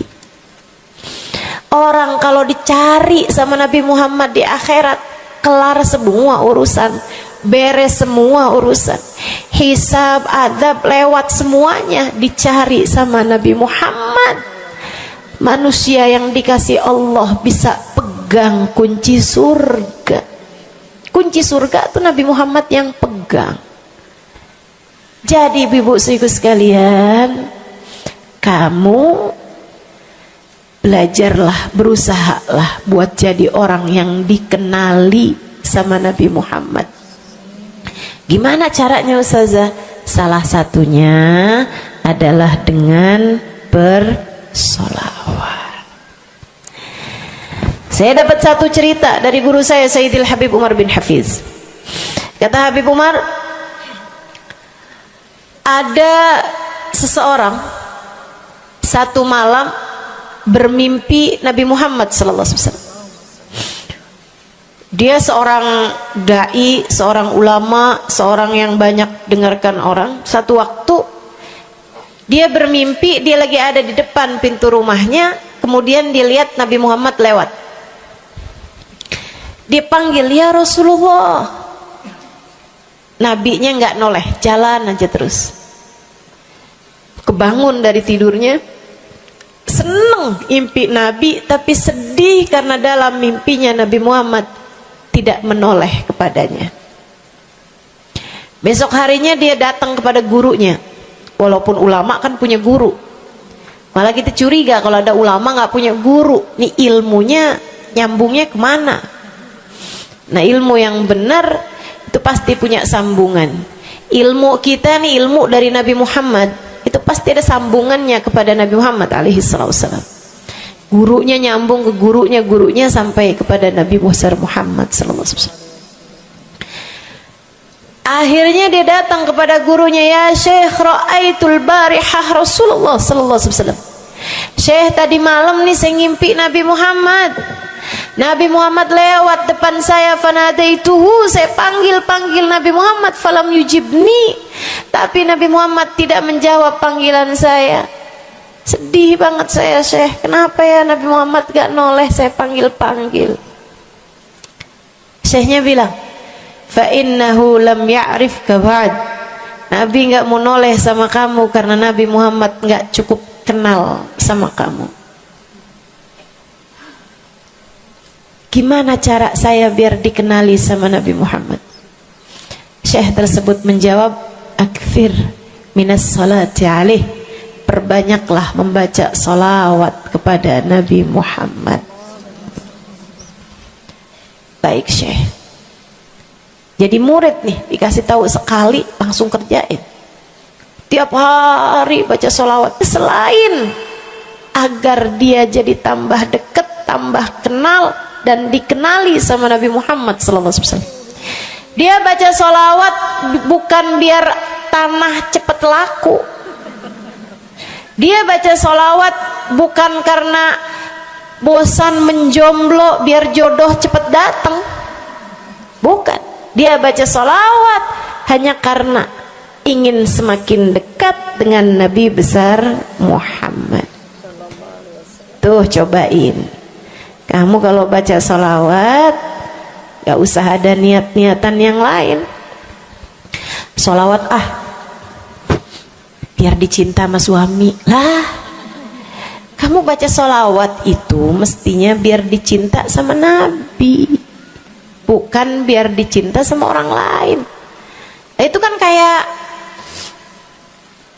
Orang kalau dicari sama Nabi Muhammad di akhirat, kelar semua urusan, beres semua urusan, hisab, adab lewat semuanya, dicari sama Nabi Muhammad. Manusia yang dikasih Allah bisa pegang kunci surga. Kunci surga itu Nabi Muhammad yang pegang. Jadi ibu-ibu sekalian, kamu belajarlah, berusahalah buat jadi orang yang dikenali sama Nabi Muhammad. Gimana caranya Ustazah? Salah satunya adalah dengan bersolawat. Saya dapat satu cerita dari guru saya, Sayyidil Habib Umar bin Hafiz. Kata Habib Umar, ada seseorang satu malam bermimpi Nabi Muhammad sallallahu alaihi wasallam. Dia seorang dai, seorang ulama, seorang yang banyak dengarkan orang. Satu waktu dia bermimpi, dia lagi ada di depan pintu rumahnya, kemudian dia lihat Nabi Muhammad lewat. Dia panggil, ya Rasulullah. Nabinya nggak noleh, jalan aja terus. Kebangun dari tidurnya, seneng impi Nabi, tapi sedih karena dalam mimpinya Nabi Muhammad tidak menoleh kepadanya. Besok harinya dia datang kepada gurunya. Walaupun ulama kan punya guru, malah kita curiga kalau ada ulama nggak punya guru. Nih ilmunya nyambungnya kemana? Nah, ilmu yang benar itu pasti punya sambungan. Ilmu kita nih, ilmu dari Nabi Muhammad, itu pasti ada sambungannya kepada Nabi Muhammad alaihi wasallam. Gurunya nyambung ke gurunya sampai kepada Nabi Muhammad sallallahu alaihi wasallam. Akhirnya dia datang kepada gurunya, ya Syekh, ra'aitul barihah Rasulullah sallallahu alaihi wasallam. Syekh, tadi malam nih saya ngimpi Nabi Muhammad. Nabi Muhammad lewat depan saya, fanadaituhu, saya panggil Nabi Muhammad, falam yujibni, tapi Nabi Muhammad tidak menjawab panggilan saya. Sedih banget saya, Syekh, kenapa ya Nabi Muhammad gak noleh saya panggil. Syekhnya bilang, fa innahu lam ya'rifka ba'd. Nabi gak mau noleh sama kamu karena Nabi Muhammad gak cukup kenal sama kamu. Gimana cara saya biar dikenali sama Nabi Muhammad? Syekh tersebut menjawab, akfir minas salati alaih, perbanyaklah membaca salawat kepada Nabi Muhammad. Baik Syekh. Jadi murid nih, dikasih tahu sekali langsung kerjain. Tiap hari baca salawat. Selain agar dia jadi tambah dekat, tambah kenal, dan dikenali sama Nabi Muhammad SAW. Dia baca sholawat bukan biar tanah cepat laku. Dia baca sholawat bukan karena bosan menjomblo biar jodoh cepat datang. Bukan. Dia baca sholawat hanya karena ingin semakin dekat dengan Nabi besar Muhammad. Tuh cobain. Kamu kalau baca sholawat gak usah ada niat-niatan yang lain. Sholawat biar dicinta sama suami lah. Kamu baca sholawat itu mestinya biar dicinta sama Nabi, bukan biar dicinta sama orang lain. Itu kan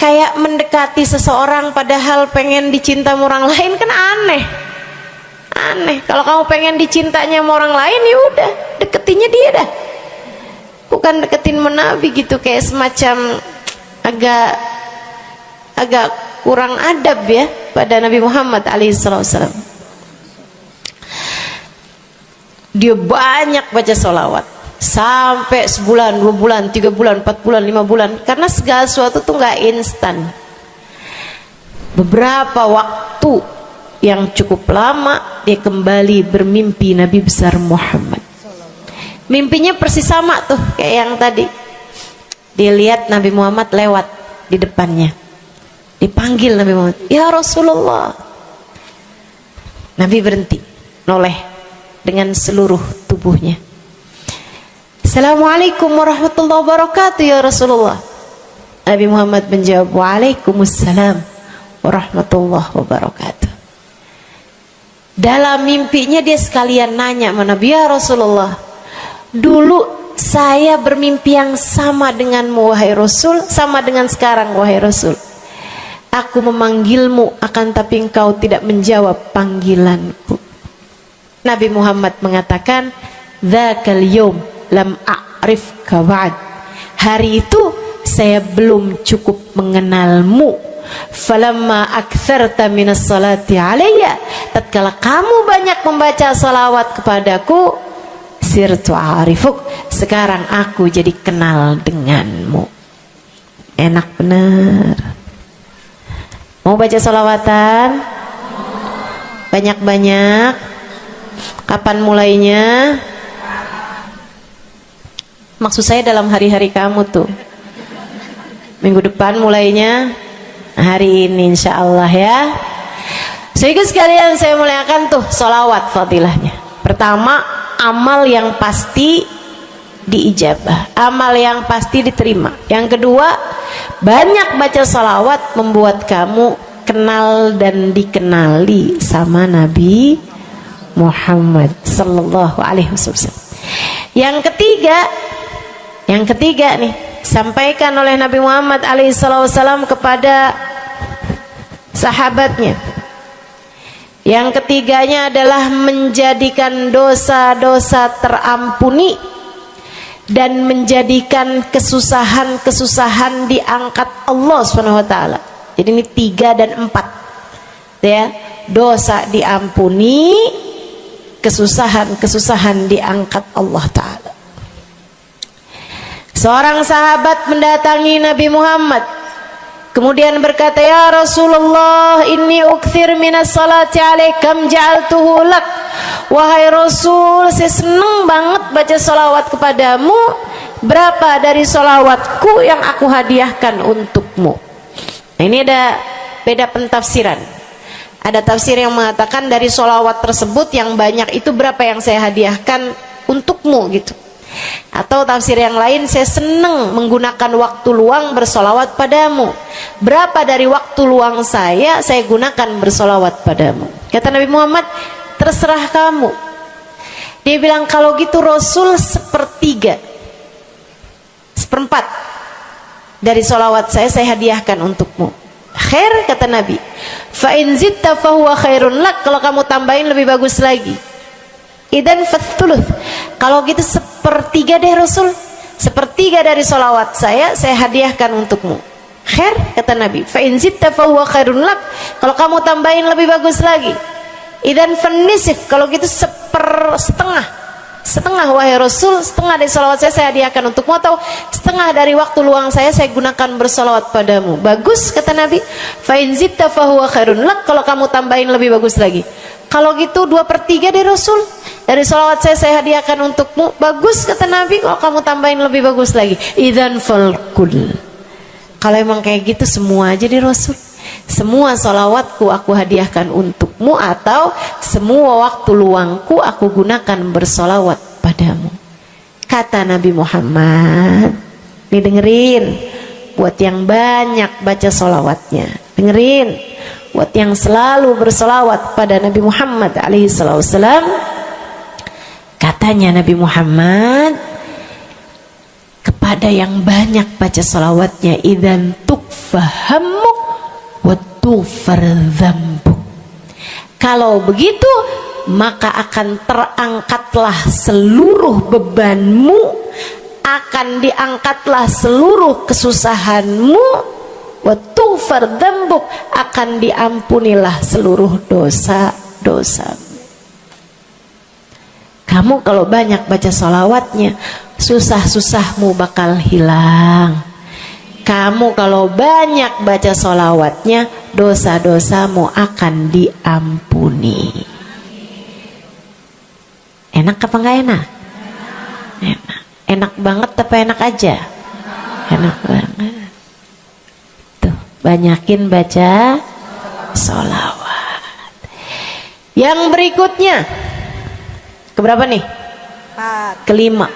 kayak mendekati seseorang padahal pengen dicinta sama orang lain, kan aneh. Kalau kamu pengen dicintanya sama orang lain, ya udah deketinnya dia dah, bukan deketin Nabi gitu, kayak semacam agak kurang adab ya pada Nabi Muhammad alaihissalam. Dia banyak baca sholawat sampai sebulan, 2 bulan, 3 bulan, 4 bulan, 5 bulan, karena segala sesuatu tuh nggak instan. Beberapa waktu yang cukup lama dia kembali bermimpi Nabi besar Muhammad. Mimpinya persis sama tuh kayak yang tadi. Dilihat Nabi Muhammad lewat di depannya. Dipanggil Nabi Muhammad, "Ya Rasulullah." Nabi berhenti, noleh dengan seluruh tubuhnya. "Assalamualaikum warahmatullahi wabarakatuh ya Rasulullah." Nabi Muhammad menjawab, "Waalaikumsalam warahmatullahi wabarakatuh." Dalam mimpinya dia sekalian nanya sama Nabi, "Ya Rasulullah, dulu saya bermimpi yang sama denganmu wahai Rasul, sama dengan sekarang wahai Rasul. Aku memanggilmu akan tapi engkau tidak menjawab panggilanku." Nabi Muhammad mengatakan, "Dzakal yaum lam a'rifka ba'd." Hari itu saya belum cukup mengenalmu. Falamma aktsarta minas salati alayya, tatkala kamu banyak membaca salawat kepadaku, sirtu arifuk, sekarang aku jadi kenal denganmu. Enak bener. Mau baca salawatan? Banyak-banyak. Kapan mulainya? Maksud saya dalam hari-hari kamu tuh. Minggu depan mulainya, hari ini insya Allah ya. Sehingga sekalian saya muliakan tuh salawat fadilahnya. Pertama, amal yang pasti diijabah, amal yang pasti diterima. Yang kedua, banyak baca salawat membuat kamu kenal dan dikenali sama Nabi Muhammad sallallahu alaihi wasallam. Yang ketiga nih, sampaikan oleh Nabi Muhammad alaihi wasallam kepada sahabatnya. Yang ketiganya adalah menjadikan dosa-dosa terampuni dan menjadikan kesusahan-kesusahan diangkat Allah Subhanahu wa taala. Jadi ini 3 dan 4. Ya, dosa diampuni, kesusahan-kesusahan diangkat Allah taala. Seorang sahabat mendatangi Nabi Muhammad, kemudian berkata, "Ya Rasulullah, inni ukthir minas salati alaikam ja'altuhu lak." Wahai Rasul, saya senang banget baca salawat kepadamu. Berapa dari salawatku yang aku hadiahkan untukmu? Nah, ini ada beda pentafsiran. Ada tafsir yang mengatakan dari salawat tersebut yang banyak itu berapa yang saya hadiahkan untukmu gitu. Atau tafsir yang lain, saya senang menggunakan waktu luang bersolawat padamu. Berapa dari waktu luang saya gunakan bersolawat padamu? Kata Nabi Muhammad, terserah kamu. Dia bilang, kalau gitu Rasul 1/3, 1/4 dari solawat saya hadiahkan untukmu. Khair, kata Nabi. Fa in zitta fahuwa khairun lak. Kalau kamu tambahin lebih bagus lagi. Idan fathuluth. Kalau gitu 1/3 deh Rasul. 1/3 dari solawat saya hadiahkan untukmu. Khair, kata Nabi. Fa in zitta fahuwa khairun lak. Kalau kamu tambahin lebih bagus lagi. Idan fanisif. Kalau gitu 1/2. Setengah wahai Rasul, setengah dari solawat saya hadiahkan untukmu, atau setengah dari waktu luang saya gunakan bersolawat padamu. Bagus, kata Nabi. Fa in zitta fahuwa khairun lak. Kalau kamu tambahin lebih bagus lagi. Kalau gitu 2/3 deh Rasul, dari solawat saya hadiahkan untukmu. Bagus, kata Nabi. Kalau kamu tambahin lebih bagus lagi. Idzan falkul. Kalau emang kayak gitu semua aja di Rasul. Semua solawatku aku hadiahkan untukmu, atau semua waktu luangku aku gunakan bersolawat padamu. Kata Nabi Muhammad, nih dengerin, buat yang banyak baca solawatnya, dengerin, buat yang selalu bersolawat pada Nabi Muhammad alaihi wasallam. Katanya Nabi Muhammad kepada yang banyak baca solawatnya, idzan tukfahamuk wa tughfar dzambuk. Kalau begitu maka akan terangkatlah seluruh bebanmu, akan diangkatlah seluruh kesusahanmu, wa tughfar dzambuk, akan diampunilah seluruh dosa-dosamu. Kamu kalau banyak baca salawatnya, susah-susahmu bakal hilang. Kamu kalau banyak baca salawatnya, dosa-dosamu akan diampuni. Enak apa enggak enak? Enak. Enak banget apa enak aja? Enak banget. Tuh, banyakin baca sholawat. Yang berikutnya, keberapa nih? 4. Kelima.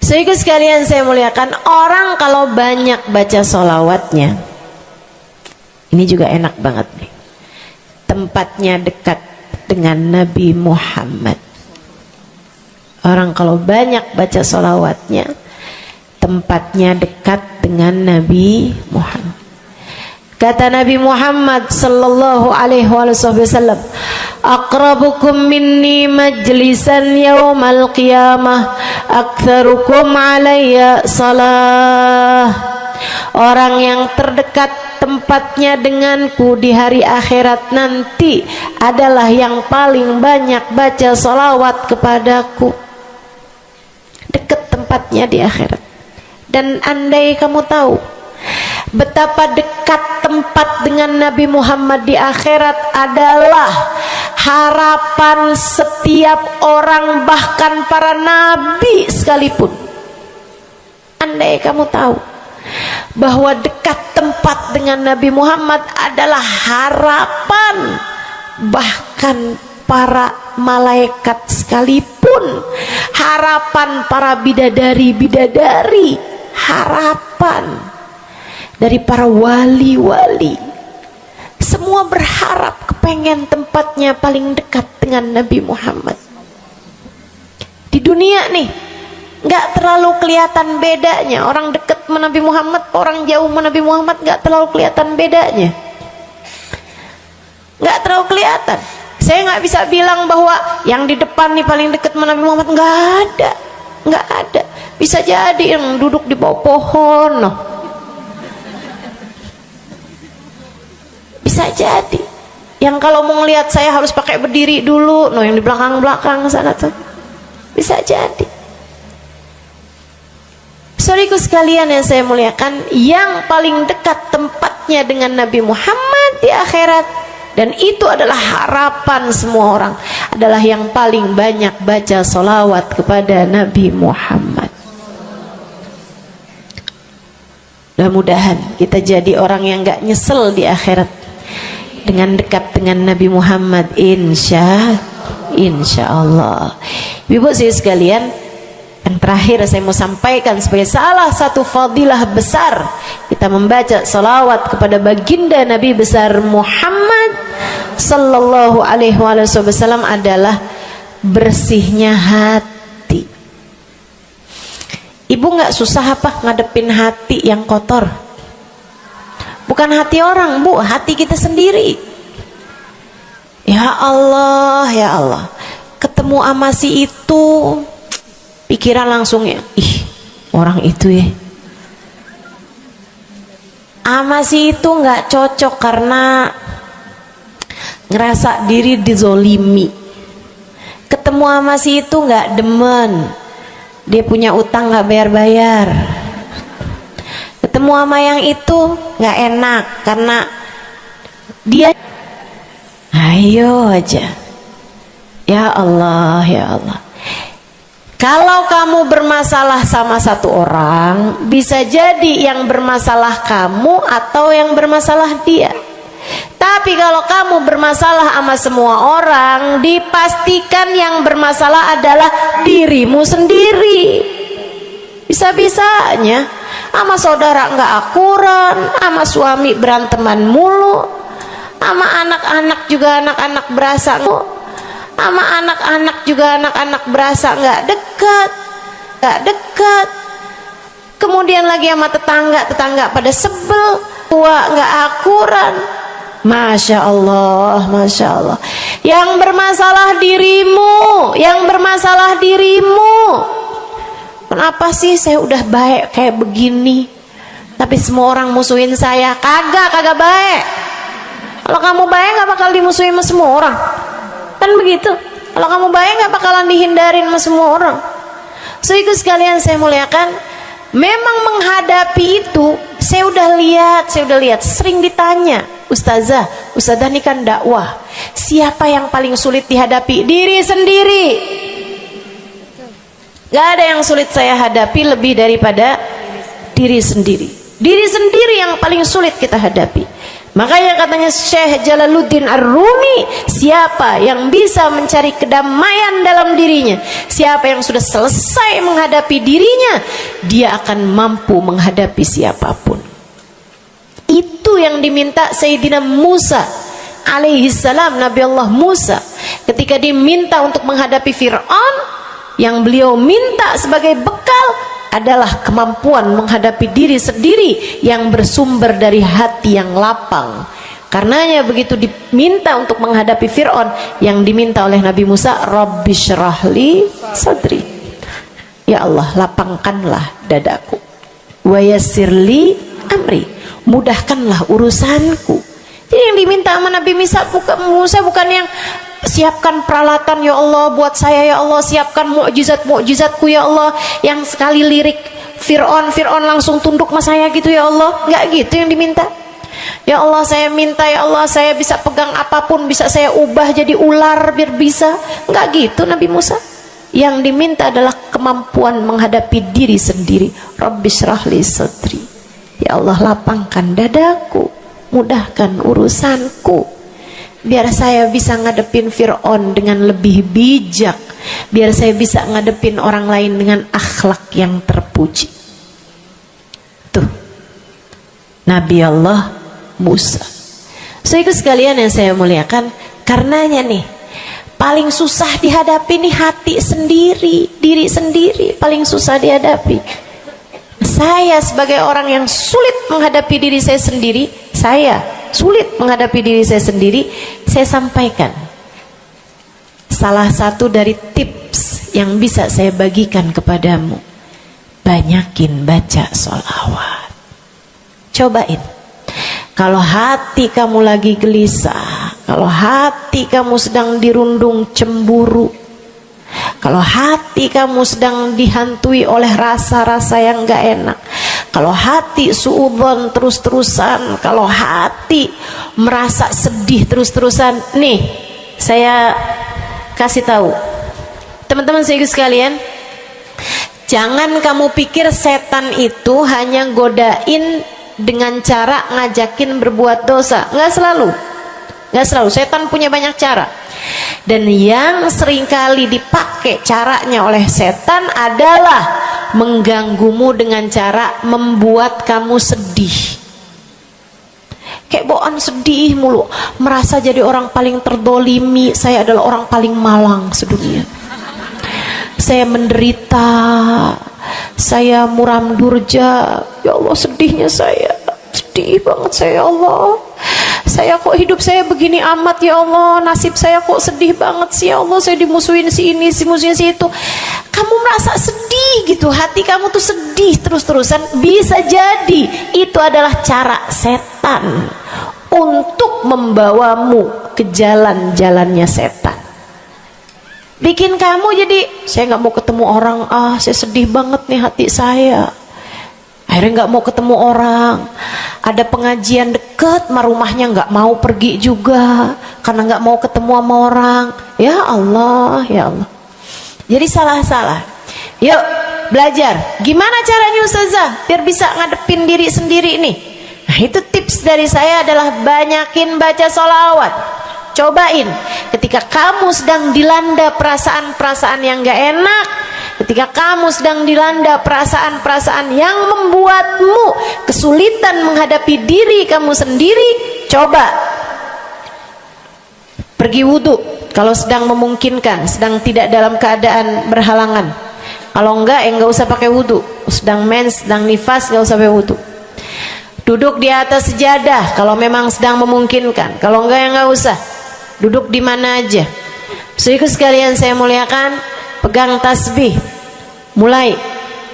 Saudaraku sekalian saya muliakan, orang kalau banyak baca sholawatnya, ini juga enak banget nih. Tempatnya dekat dengan Nabi Muhammad. Orang kalau banyak baca sholawatnya, tempatnya dekat dengan Nabi Muhammad. Kata Nabi Muhammad sallallahu alaihi wasallam, aqrabukum minni majlisan yaumal qiyamah aktsarukum alayya salah. Orang yang terdekat tempatnya denganku di hari akhirat nanti adalah yang paling banyak baca salawat kepadaku. Dekat tempatnya di akhirat. Dan andai kamu tahu betapa dekat tempat dengan Nabi Muhammad di akhirat adalah harapan setiap orang, bahkan para nabi sekalipun. Andai kamu tahu bahwa dekat tempat dengan Nabi Muhammad adalah harapan bahkan para malaikat sekalipun, harapan para bidadari-bidadari, harapan dari para wali-wali, semua berharap kepengen tempatnya paling dekat dengan Nabi Muhammad. Di dunia nih nggak terlalu kelihatan bedanya orang dekat sama Nabi Muhammad, orang jauh sama Nabi Muhammad, nggak terlalu kelihatan bedanya, nggak terlalu kelihatan. Saya nggak bisa bilang bahwa yang di depan nih paling dekat sama Nabi Muhammad, nggak ada, nggak ada. Bisa jadi yang duduk di bawah pohon, noh. Bisa jadi yang kalau mau ngelihat saya harus pakai berdiri dulu, noh, yang di belakang-belakang sana tuh. Bisa jadi. Saudaraku sekalian yang saya muliakan, yang paling dekat tempatnya dengan Nabi Muhammad di akhirat, dan itu adalah harapan semua orang, adalah yang paling banyak baca sholawat kepada Nabi Muhammad. Mudah-mudahan kita jadi orang yang gak nyesel di akhirat dengan dekat dengan Nabi Muhammad, insya Allah. Ibu saya sekalian, yang terakhir saya mau sampaikan sebagai salah satu fadilah besar kita membaca salawat kepada baginda Nabi besar Muhammad sallallahu alaihi wasallam adalah bersihnya hati. Ibu nggak susah apa ngadepin hati yang kotor? Bukan hati orang, Bu, hati kita sendiri. Ya Allah, ya Allah, ketemu sama si itu, pikiran langsung ya, ih orang itu ya, sama si itu nggak cocok karena ngerasa diri dizolimi. Ketemu sama si itu nggak demen, dia punya utang nggak bayar-bayar. Ketemu sama yang itu nggak enak karena dia, ayo aja. Ya Allah, ya Allah. Kalau kamu bermasalah sama satu orang, bisa jadi yang bermasalah kamu atau yang bermasalah dia. Tapi kalau kamu bermasalah sama semua orang, dipastikan yang bermasalah adalah dirimu sendiri. Bisa-bisanya sama saudara nggak akuran, sama suami beranteman mulu, sama anak-anak juga anak-anak berasa, sama anak-anak juga anak-anak berasa nggak dekat. Kemudian lagi sama tetangga pada sebel, tua nggak akuran. Masya Allah, Masya Allah. Yang bermasalah dirimu. Kenapa sih saya udah baik kayak begini, tapi semua orang musuhin saya? Kagak baik. Kalau kamu baik nggak bakal dimusuhin sama semua orang. Kan begitu. Kalau kamu baik nggak bakalan dihindarin sama semua orang. So itu sekalian saya muliakan, memang menghadapi itu saya udah lihat sering ditanya, Ustazah ini kan dakwah, siapa yang paling sulit dihadapi? Diri sendiri. Gak ada yang sulit saya hadapi lebih daripada diri sendiri. Diri sendiri yang paling sulit kita hadapi. Makanya katanya Syekh Jalaluddin Ar-Rumi, siapa yang bisa mencari kedamaian dalam dirinya, siapa yang sudah selesai menghadapi dirinya, dia akan mampu menghadapi siapapun. Itu yang diminta Sayyidina Musa alaihi salam, Nabi Allah Musa, ketika diminta untuk menghadapi Fir'aun, yang beliau minta sebagai bekal adalah kemampuan menghadapi diri sendiri yang bersumber dari hati yang lapang. Karenanya begitu diminta untuk menghadapi Fir'aun, yang diminta oleh Nabi Musa, Rabbi syrahli sadri, ya Allah lapangkanlah dadaku, wa yassirli amri, mudahkanlah urusanku. Jadi yang diminta sama Nabi Musa bukan yang siapkan peralatan ya Allah buat saya, ya Allah siapkan mukjizat-mukjizatku ya Allah, yang sekali lirik Fir'aun langsung tunduk sama saya gitu ya Allah. Enggak gitu yang diminta. Ya Allah saya minta, ya Allah saya bisa pegang apapun, bisa saya ubah jadi ular biar bisa. Enggak gitu Nabi Musa. Yang diminta adalah kemampuan menghadapi diri sendiri. Rabbi syrahli sadri, ya Allah lapangkan dadaku, mudahkan urusanku, biar saya bisa ngadepin Fir'aun dengan lebih bijak, biar saya bisa ngadepin orang lain dengan akhlak yang terpuji. Tuh Nabi Allah Musa. So itu sekalian yang saya muliakan, karenanya nih paling susah dihadapi nih hati sendiri, diri sendiri paling susah dihadapi. Saya sebagai orang yang sulit menghadapi diri saya sendiri, saya sampaikan salah satu dari tips yang bisa saya bagikan kepadamu: banyakin baca sholawat. Cobain. Kalau hati kamu lagi gelisah, kalau hati kamu sedang dirundung cemburu, kalau hati kamu sedang dihantui oleh rasa-rasa yang gak enak, kalau hati suudzon terus-terusan, kalau hati merasa sedih terus-terusan, nih saya kasih tahu teman-teman saya sekalian, jangan kamu pikir setan itu hanya godain dengan cara ngajakin berbuat dosa. Nggak selalu. Setan punya banyak cara. Dan yang seringkali dipakai caranya oleh setan adalah mengganggumu dengan cara membuat kamu sedih. Kayak bawaan sedih mulu, merasa jadi orang paling terdolimi. Saya adalah orang paling malang sedunia. Saya menderita, saya muram durja, ya Allah sedihnya saya, sedih banget saya, ya Allah saya kok hidup saya begini amat, ya Allah nasib saya kok sedih banget sih, ya Allah saya dimusuhin si ini, si musuhin si itu. Kamu merasa sedih gitu, hati kamu tuh sedih terus-terusan, bisa jadi itu adalah cara setan untuk membawamu ke jalan-jalannya setan, bikin kamu jadi saya nggak mau ketemu orang, saya sedih banget nih hati saya, akhirnya nggak mau ketemu orang. Ada pengajian deket sama rumahnya nggak mau pergi juga karena nggak mau ketemu sama orang. Ya Allah, ya Allah. Jadi salah-salah. Yuk belajar gimana caranya Ustazah biar bisa ngadepin diri sendiri nih. Nah itu tips dari saya adalah banyakin baca sholawat. Cobain ketika kamu sedang dilanda perasaan-perasaan yang gak enak, ketika kamu sedang dilanda perasaan-perasaan yang membuatmu kesulitan menghadapi diri kamu sendiri, coba pergi wudhu kalau sedang memungkinkan, sedang tidak dalam keadaan berhalangan. Kalau enggak enggak usah pakai wudhu, sedang mens, sedang nifas enggak usah pakai wudhu. Duduk di atas sejadah kalau memang sedang memungkinkan, kalau enggak ya enggak usah. Duduk di mana aja. Saudaraku sekalian saya muliakan, pegang tasbih. Mulai.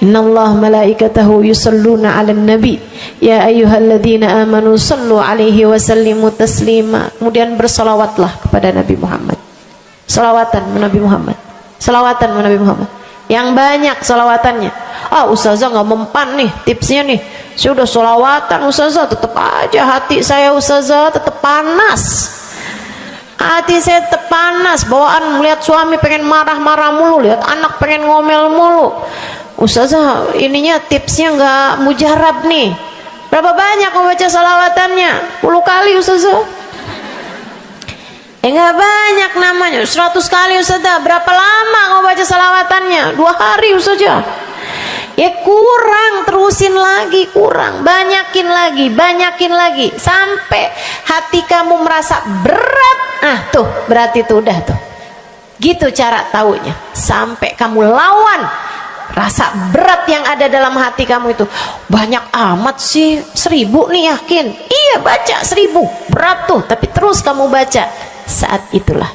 Innallaha malaikatahu yusalluna 'alan nabi ya ayyuhalladzina amanu sallu 'alaihi wa sallimu taslima. Kemudian bersolawatlah kepada Nabi Muhammad. Solawatan Nabi Muhammad. Solawatan Nabi Muhammad. Yang banyak solawatannya. Ustazah nggak mempan nih tipsnya nih. Saya udah solawatan Ustazah, tetap aja hati saya Ustazah tetap panas. Hati saya tetap panas, bawaan melihat suami pengen marah-marah mulu, lihat anak pengen ngomel mulu. Ustazah ininya tipsnya nggak mujarab nih. Berapa banyak mau baca salawatannya? 10 kali Ustazah. Nggak banyak namanya, 100 kali Ustazah. Berapa lama mau baca salawatannya? 2 hari Ustazah. Ya kurang, terusin lagi, kurang, banyakin lagi sampai hati kamu merasa berat. Tuh berarti tuh udah tuh. Gitu cara taunya. Sampai kamu lawan rasa berat yang ada dalam hati kamu itu. Banyak amat sih, 1000 nih yakin. Iya baca 1000, berat tuh, tapi terus kamu baca. Saat itulah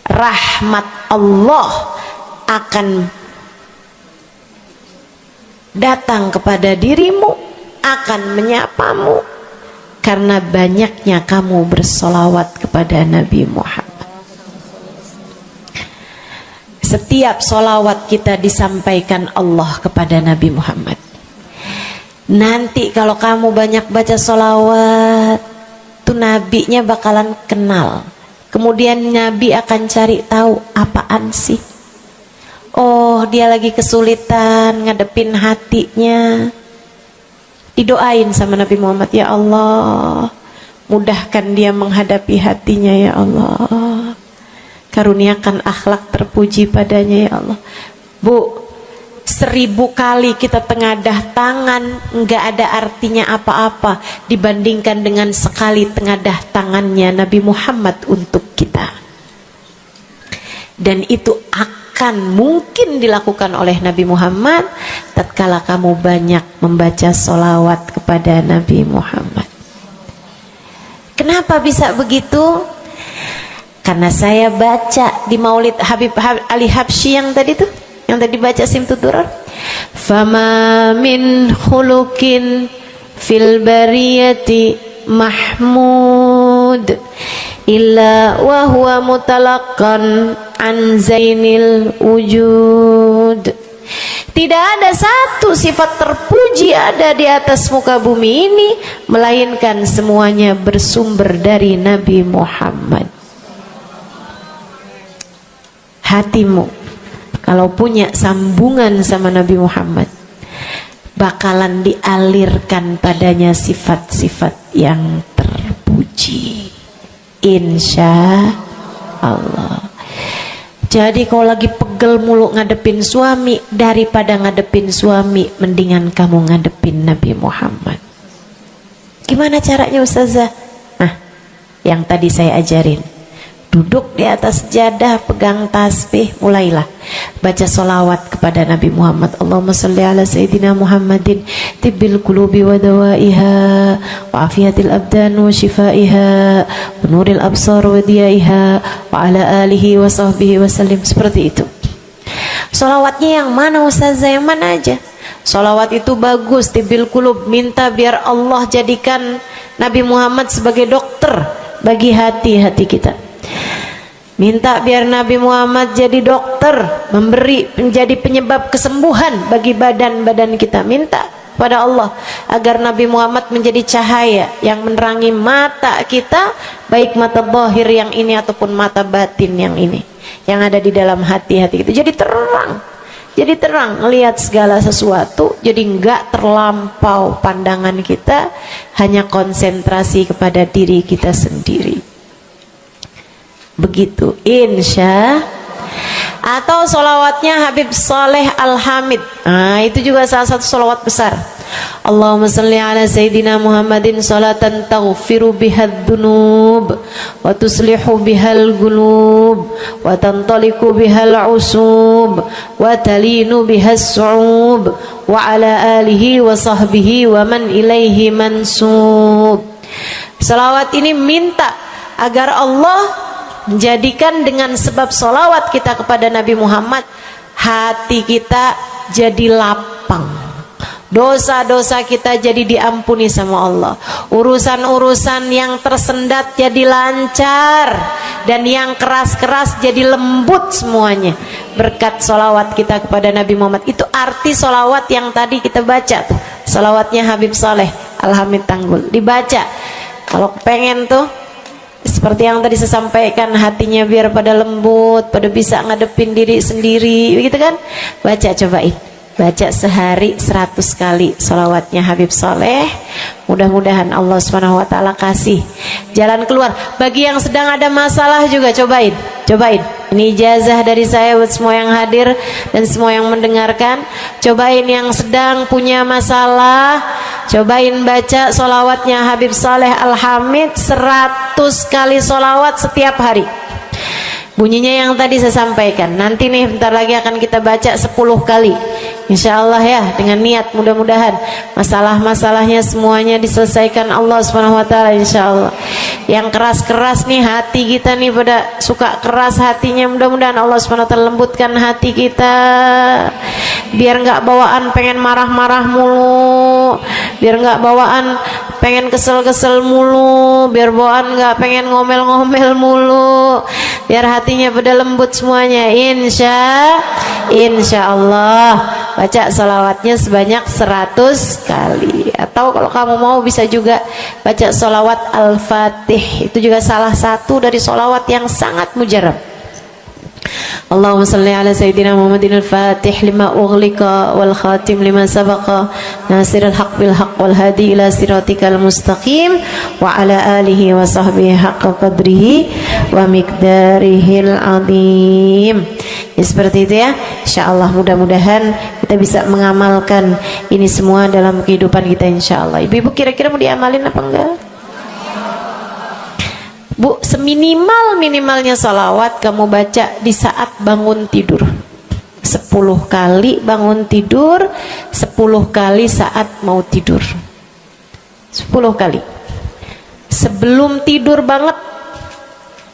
rahmat Allah akan datang kepada dirimu, akan menyapamu, karena banyaknya kamu bersolawat kepada Nabi Muhammad. Setiap solawat kita disampaikan Allah kepada Nabi Muhammad. Nanti kalau kamu banyak baca solawat, tuh nabinya bakalan kenal. Kemudian Nabi akan cari tahu apaan sih. Oh, dia lagi kesulitan ngadepin hatinya. Didoain sama Nabi Muhammad, ya Allah, mudahkan dia menghadapi hatinya ya Allah. Karuniakan akhlak terpuji padanya ya Allah. Bu, 1000 kali kita tengadah tangan nggak ada artinya apa-apa dibandingkan dengan sekali tengadah tangannya Nabi Muhammad untuk kita. Dan itu akan mungkin dilakukan oleh Nabi Muhammad tatkala kamu banyak membaca sholawat kepada Nabi Muhammad. Kenapa bisa begitu? Karena saya baca di Maulid Habib Ali Habsyi yang tadi tuh, yang tadi baca Simtud Durar. Fama min khuluqin fil bariyati mahmud illa wa huwa mutalaqqan an zainil wujud. Tidak ada satu sifat terpuji ada di atas muka bumi ini melainkan semuanya bersumber dari Nabi Muhammad. Hatimu kalau punya sambungan sama Nabi Muhammad bakalan dialirkan padanya sifat-sifat yang terpuji, insya Allah. Jadi kalau lagi pegel mulu ngadepin suami, daripada ngadepin suami mendingan kamu ngadepin Nabi Muhammad. Gimana caranya Ustazah? Nah, yang tadi saya ajarin. Duduk di atas sejadah, pegang tasbih, mulailah baca solawat kepada Nabi Muhammad. Allahumma salli ala Sayyidina Muhammadin tibbil qulubi wa dawaiha wa afiyatil abdan wa shifaiha wa nuril absar wa diyaiha wa ala alihi wa sahbihi wa sallim. Seperti itu. Solawatnya yang mana Ustazah? Yang mana aja? Solawat itu bagus, tibbil qulub, minta biar Allah jadikan Nabi Muhammad sebagai dokter bagi hati-hati kita. Minta biar Nabi Muhammad jadi dokter, menjadi penyebab kesembuhan bagi badan-badan kita. Minta pada Allah agar Nabi Muhammad menjadi cahaya yang menerangi mata kita, baik mata zahir yang ini ataupun mata batin yang ini, yang ada di dalam hati-hati kita. Jadi terang melihat segala sesuatu, jadi enggak terlampau pandangan kita, hanya konsentrasi kepada diri kita sendiri. Begitu, insya. Atau solawatnya Habib Saleh Al-Hamid. Nah, itu juga salah satu solawat besar. Allahumma salli ala Sayyidina Muhammadin salatan taghfiru bihad dunub wa tuslihu bihal gulub wa tantaliku bihal usub wa talinu bihas su'ub wa ala alihi wa sahbihi wa man ilaihi mansub. Salawat ini minta agar Allah menjadikan dengan sebab solawat kita kepada Nabi Muhammad, hati kita jadi lapang, dosa-dosa kita jadi diampuni sama Allah, urusan-urusan yang tersendat jadi lancar, dan yang keras-keras jadi lembut semuanya berkat solawat kita kepada Nabi Muhammad. Itu arti solawat yang tadi kita baca tuh, solawatnya Habib Saleh Al-Hamid Tanggul. Dibaca kalau pengen tuh seperti yang tadi saya sampaikan, hatinya biar pada lembut, pada bisa ngadepin diri sendiri, begitu kan? Baca, cobain. baca sehari 100 kali sholawatnya Habib Soleh. Mudah-mudahan Allah Subhanahu wa ta'ala kasih jalan keluar. Bagi yang sedang ada masalah juga cobain. Ini ijazah dari saya buat semua yang hadir dan semua yang mendengarkan. Cobain yang sedang punya masalah, cobain baca sholawatnya Habib Soleh Al-Hamid 100 kali sholawat setiap hari. Bunyinya yang tadi saya sampaikan. Nanti nih bentar lagi akan kita baca 10 kali. Insya Allah ya, dengan niat mudah-mudahan masalah-masalahnya semuanya diselesaikan Allah Subhanahu wa ta'ala, insya Allah. Yang keras-keras nih hati kita nih, pada suka keras hatinya, mudah-mudahan Allah Subhanahu wa ta'ala lembutkan hati kita, biar nggak bawaan pengen marah-marah mulu, biar nggak bawaan pengen kesel-kesel mulu, biar bawaan nggak pengen ngomel-ngomel mulu, biar hatinya pada lembut semuanya. Insya Allah baca salawatnya sebanyak 100 kali. Atau kalau kamu mau bisa juga baca salawat Al-Fatih, itu juga salah satu dari salawat yang sangat mujarab. Allahumma salli ala Sayyidina Muhammadin al-Fatih lima ughliqa wal khatim lima sabaqa nasirul haq bil haq wal hadi ila siratikal mustaqim wa ala alihi wa sahbihi haqqa qadrihi wa miqdarihil azim. Ya, seperti itu ya. Insyaallah mudah-mudahan kita bisa mengamalkan ini semua dalam kehidupan kita insyaallah. Ibu-ibu kira-kira mau diamalin apa enggak? Bu, seminimal-minimalnya salawat kamu baca di saat bangun tidur 10 kali bangun tidur, 10 kali saat mau tidur, 10 kali sebelum tidur banget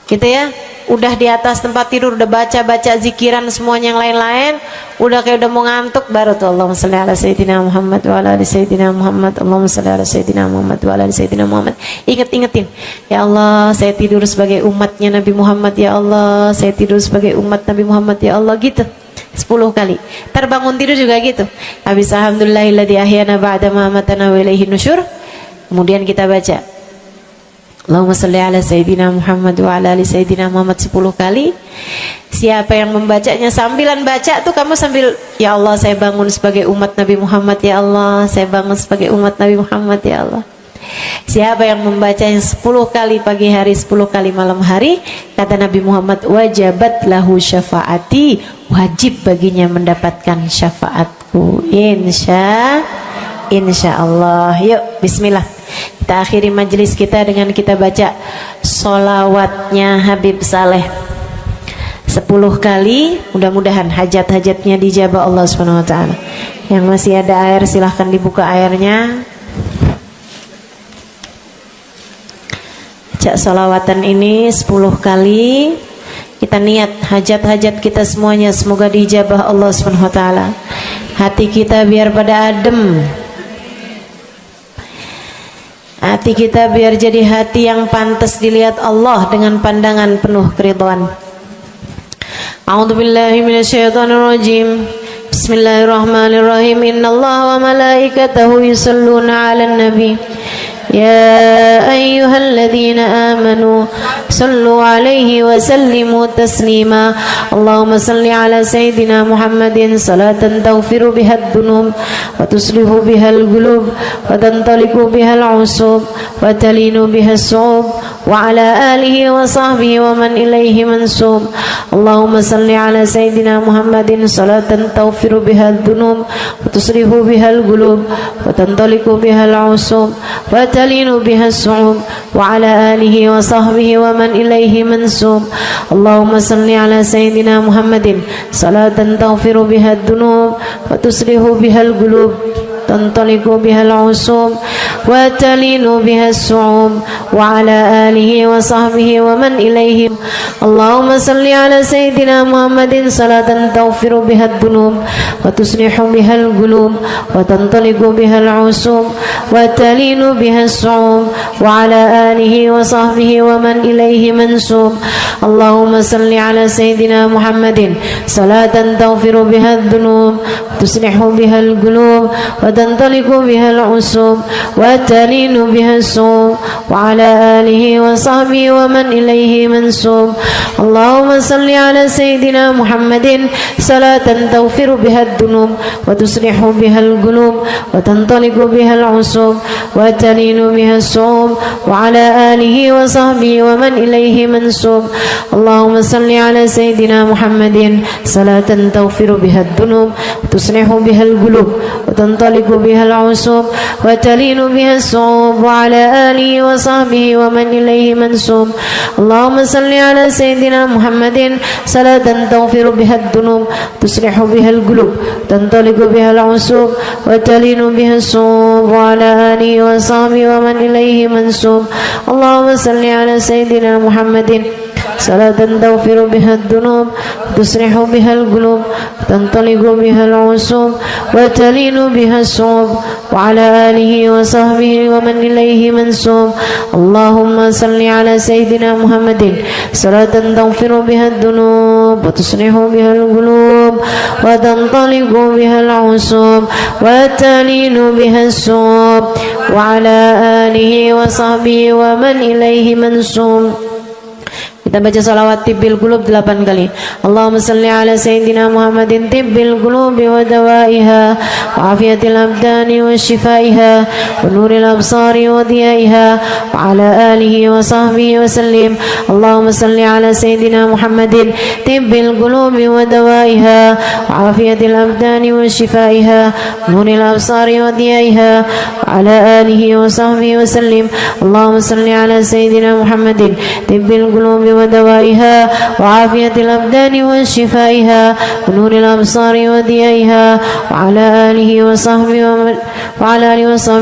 gitu ya. Udah di atas tempat tidur udah baca-baca zikiran semuanya yang lain-lain, udah kayak udah mau ngantuk, baru tuh Allahumma shalli ala Sayyidina Muhammad wa ala ali Sayyidina Muhammad, Allahumma shalli ala Sayyidina Muhammad wa ala ali Sayyidina Muhammad. Ingetin, ya Allah saya tidur sebagai umatnya Nabi Muhammad, ya Allah saya tidur sebagai umat Nabi Muhammad, ya Allah, gitu 10 kali. Terbangun tidur juga gitu. Habis alhamdulillahilladzi ahyana ba'da ma amatana wa ilaihi nusyur. Kemudian kita baca Allahumma salli ala Sayyidina Muhammad wa ala ali Sayyidina Muhammad 10 kali. Siapa yang membacanya sambilan baca tuh kamu sambil, ya Allah saya bangun sebagai umat Nabi Muhammad, ya Allah saya bangun sebagai umat Nabi Muhammad, ya Allah. Siapa yang membacanya 10 kali pagi hari, 10 kali malam hari, kata Nabi Muhammad, wajabat lahu syafaati, wajib baginya mendapatkan syafaatku. Insya Allah. Yuk bismillah, kita akhiri majelis kita dengan kita baca sholawatnya Habib Saleh 10 kali. Mudah-mudahan hajat-hajatnya dijabah Allah Subhanahu wa ta'ala. Yang masih ada air silahkan dibuka airnya. Baca sholawatan ini 10 kali. Kita niat hajat-hajat kita semuanya semoga dijabah Allah Subhanahu wa ta'ala. Hati kita biar pada adem, hati kita biar jadi hati yang pantas dilihat Allah dengan pandangan penuh keridhaan. A'udzubillahi minasyaitonirrajim. Bismillahirrahmanirrahim. Innallaha wa malaikatahu yusholluna 'alan nabi. يا أيها الذين آمنوا صلوا عليه وسلموا تسليما اللهم صل على سيدنا محمد صلاة تغفر بها الذنوب وتصلح بها القلوب وتنطلق بها العصوب وتلين بها الصعوب وعلى آله وصحبه ومن إليه منسوب اللهم صل على سيدنا محمد صلاة تغفر بها الذنوب وتصلح بها القلوب وتنطلق بها العصوب وتلين بها الصعوب وعلى آله وصحبه ومن إليه منسوب اللهم صل على سيدنا محمد صلاة تغفر بها الذنوب وتصلح بها القلوب تنطلق بها العصوب وتلين بها الصعوب وعلى آله وصحبه ومن إليه اللهم صل على سيدنا محمد صلاة تغفر بها الذنوب وتصلح بها القلوب وتنطلق بها العصوب وتلين بها الصعوب وعلى آله وصحبه ومن إليه منسوب اللهم صل على سيدنا محمد صلاة تغفر بها الذنوب وتصلح بها القلوب وتنطلق بها العصوب وتلين بها الصوم وعلى آله وصحبه ومن إليه منسوب. اللهم صل على سيدنا محمد صلاة تغفر بها الذنوب وتصلح بها القلوب وتنطلق بها العصوب وتلين بها الصوم وعلى آله وصحبه ومن إليه منسوب. اللهم صل على سيدنا محمد صلاة تغفر بها الذنوب وتصلح بها القلوب وتنطلق بها العصوب وتلين بها الصوم وعلى آله وصحبه ومن إليه منسوب. اللهم صل على سيدنا محمد صلاة تغفر بها الذنوب تصلح بها القلوب تنطلق بها العصوب وتلين بها الصوم وعلى آله وصحبه ومن إليه منسوب. اللهم صل على سيدنا محمد صلاة تغفر بها الذنوب تصلح بها القلوب تنطلق بها العصوب وتلين بها الصوم وعلى آله وصحبه ومن إليه منسوب. اللهم صل على سيدنا محمد صلاة تغفر بها الذنوب وتصلح بها القلوب وتنطلق بها العصوب وتلين بها الصوم وعلى آله وصحبه ومن إليه منسوب. Kita baca salawat tibbil qulub 8 kali. Allahumma salli ala sayyidina Muhammadin tibbil qulubi wa dawaiha wa afiyatil abdani wa shifaiha wa nuril absari wa diyaiha wa ala alihi wa sahbihi wa sallim. Allahumma salli ala sayyidina Muhammadin tibbil qulubi wa dawaiha wa afiyatil abdani wa shifaiha wa nuril absari wa diyaiha wa ala alihi wa sahbihi wa sallim. Allahumma salli ala sayyidina Muhammadin tibbil qulubi ودوائها وعافية الأبدان وشفائها ونور الأبصار وضيائها وعلى آله وصحبه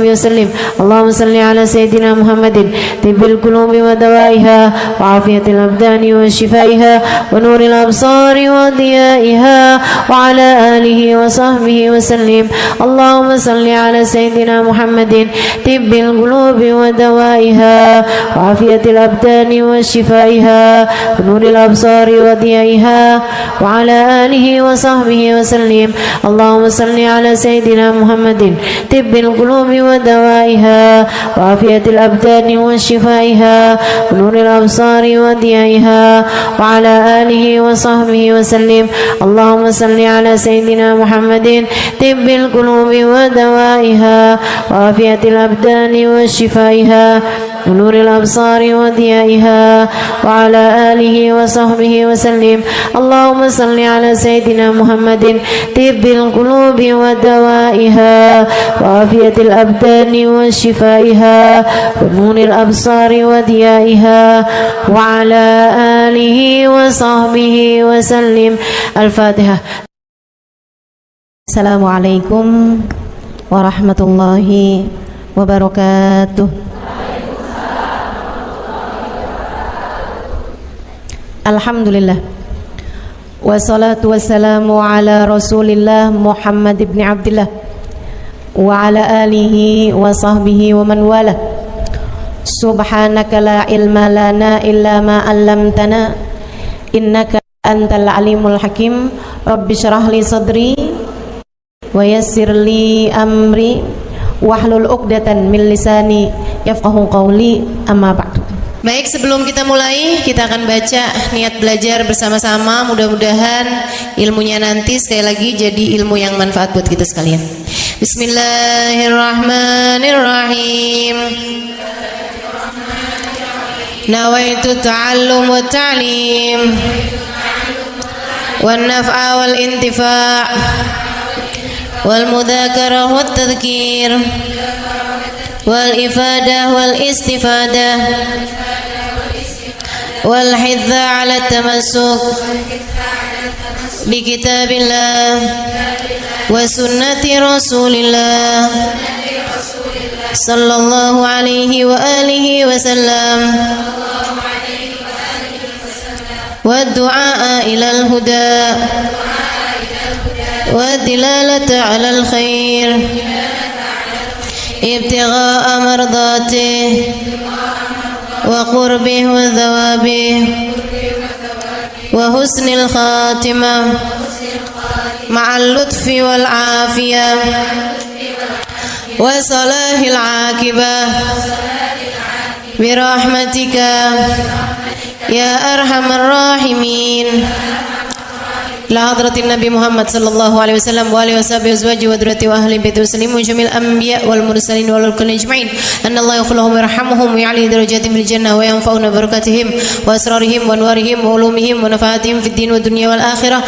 وسلم. اللهم صل على سيدنا محمد طب القلوب ودوائها وعافية الأبدان وشفائها ونور الأبصار وضيائها وعلى آله وصحبه وسلم. اللهم صل على سيدنا محمد طب القلوب ودوائها وعافية الأبدان وشفائها ونور الأبصار وضيائها وعلى آله وصحبه وسلم. اللهم صل على سيدنا محمد طب القلوب ودوائها وعافية الأبدان وشفائها ونور الأبصار وضيائها وعلى آله وصحبه وسلم. اللهم صل على سيدنا محمد طب القلوب ودوائها وعافية الأبدان وشفائها ونور الأبصار وضيائها وعلى آله وصحبه وسلم. اللهم صل على سيدنا محمد طب القلوب ودوائها وعافية الأبدان وشفائها ونور الأبصار وضيائها وعلى آله وصحبه وسلم. الفاتحة. السلام عليكم ورحمة الله وبركاته. Alhamdulillah wassalatu wassalamu ala rasulillah Muhammad ibn Abdillah wa ala alihi wa sahbihi wa man wala. Subhanaka la ilma lana illa ma 'allamtana innaka antal alimul hakim. Rabbi syrah li sadri wa yassir li amri wahlul 'uqdatan min lisani yafqahu qawli. Amma ba'du. Baik, sebelum kita mulai, kita akan baca niat belajar bersama-sama. Mudah-mudahan ilmunya nanti sekali lagi jadi ilmu yang manfaat buat kita sekalian. Bismillahirrahmanirrahim. Nawaitu ta'allum wa ta'lim wan naf'a wal intifa' wal mudzakarah wat tadhkir wal ifadah wal istifadah wal hidza ala tamassuk bi kitabillah wa sunnati rasulillah sallallahu alaihi wa alihi wa sallam wa du'a ila al huda wa dilalata ala al khair ابتغاء مرضاته وقربه وثوابه وحسن الخاتمة مع اللطف والعافية وصلاح العاقبة برحمتك يا أرحم الراحمين. لحضرة النبي محمد صلى الله عليه وسلم وآله وصحبه وأزواجه وذريته وأهل بيته وسلم وجميع الأنبياء والمرسلين والكل أجمعين أن الله يغفر لهم ويرحمهم ويعلي درجاتهم في الجنة وينفعنا ببركاتهم وأسرارهم وأنوارهم وعلومهم ونفعاتهم في الدين والدنيا والآخرة.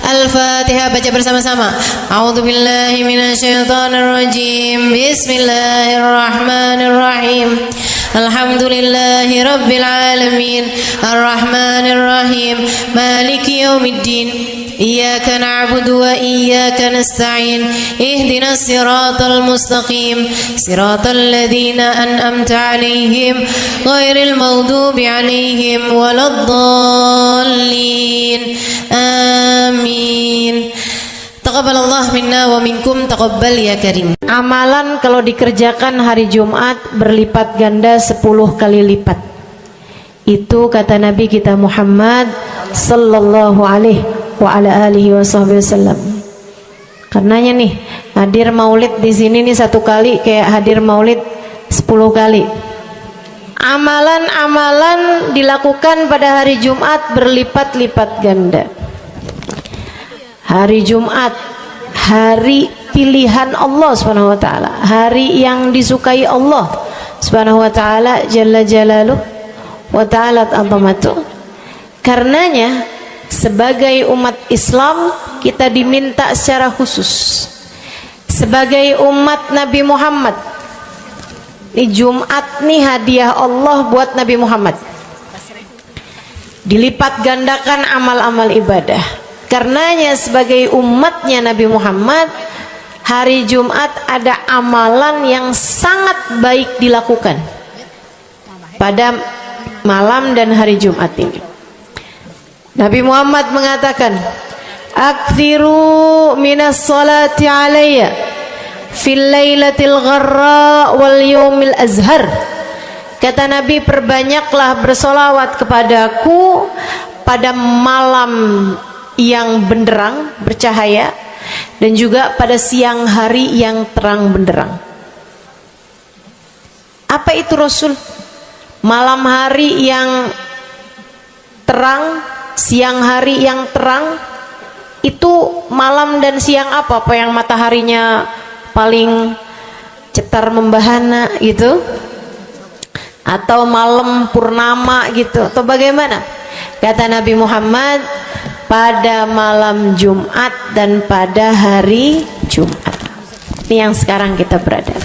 الفاتحة. Baca bersama-sama. A'udzu billahi minasyaitonir rajim. Bismillahirrahmanirrahim. Alhamdulillahi rabbil alamin. Arrahmanir rahim. Maliki yaumiddin. Iyyaka na'budu wa iyyaka nasta'in. Ihdinas siratal mustaqim. Siratal ladzina an'amta 'alaihim ghairil maghdubi 'alaihim waladdallin. Amin. Taqabbalallah minna wa minkum, taqabbal ya karim. Amalan kalau dikerjakan hari Jumat berlipat ganda 10 kali lipat. Itu kata Nabi kita Muhammad sallallahu alaihi wa ala alihi wasallam. Karenanya nih, hadir maulid di sini nih 1 kali kayak hadir maulid 10 kali. Amalan-amalan dilakukan pada hari Jumat berlipat-lipat ganda. Hari Jumat, hari pilihan Allah Subhanahu wa taala, hari yang disukai Allah Subhanahu wa taala jalla jalaluh wa ta'alat azamatuh. Karenanya sebagai umat Islam kita diminta secara khusus sebagai umat Nabi Muhammad. Di Jumat nih hadiah Allah buat Nabi Muhammad. Dilipat gandakan amal-amal ibadah. Karenanya sebagai umatnya Nabi Muhammad, hari Jumat ada amalan yang sangat baik dilakukan pada malam dan hari Jumat ini. Nabi Muhammad mengatakan, "Aktsiru minas salati alayya fil lailatil gharra wal yaumil azhar." Kata Nabi, perbanyaklah bersolawat kepadaku pada malam yang benderang, bercahaya, dan juga pada siang hari yang terang benderang. Apa itu Rasul? Malam hari yang terang, siang hari yang terang. Itu malam dan siang apa? Apa yang mataharinya paling cetar membahana gitu? Atau malam purnama gitu? Atau bagaimana? Kata Nabi Muhammad, pada malam Jumat dan pada hari Jumat. Ini yang sekarang kita berada.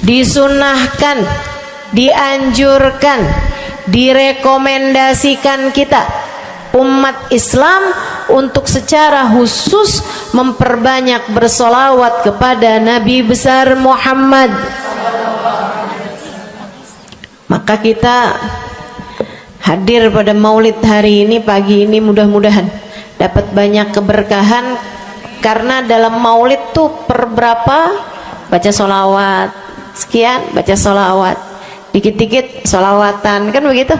Disunahkan, dianjurkan, direkomendasikan kita umat Islam untuk secara khusus memperbanyak bersolawat kepada Nabi besar Muhammad. Maka kita hadir pada maulid hari ini, pagi ini, mudah-mudahan dapat banyak keberkahan. Karena dalam maulid tuh per berapa baca solawat, sekian baca solawat, dikit-dikit solawatan, kan begitu.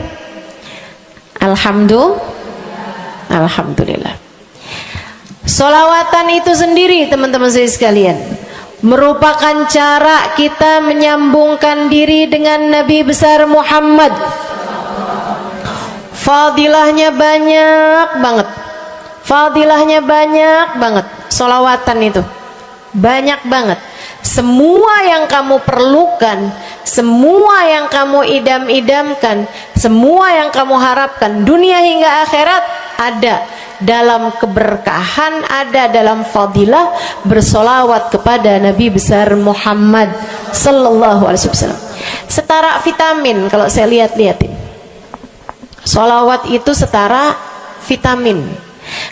Alhamdulillah. Solawatan itu sendiri teman-teman saya sekalian merupakan cara kita menyambungkan diri dengan Nabi besar Muhammad. Fadilahnya banyak banget. Fadilahnya banyak banget. Solawatan itu banyak banget. Semua yang kamu perlukan, semua yang kamu idam-idamkan, semua yang kamu harapkan dunia hingga akhirat ada dalam keberkahan, ada dalam fadilah bersolawat kepada Nabi besar Muhammad sallallahu alaihi wasallam. Setara vitamin kalau saya lihat-lihatin. Solawat itu setara vitamin.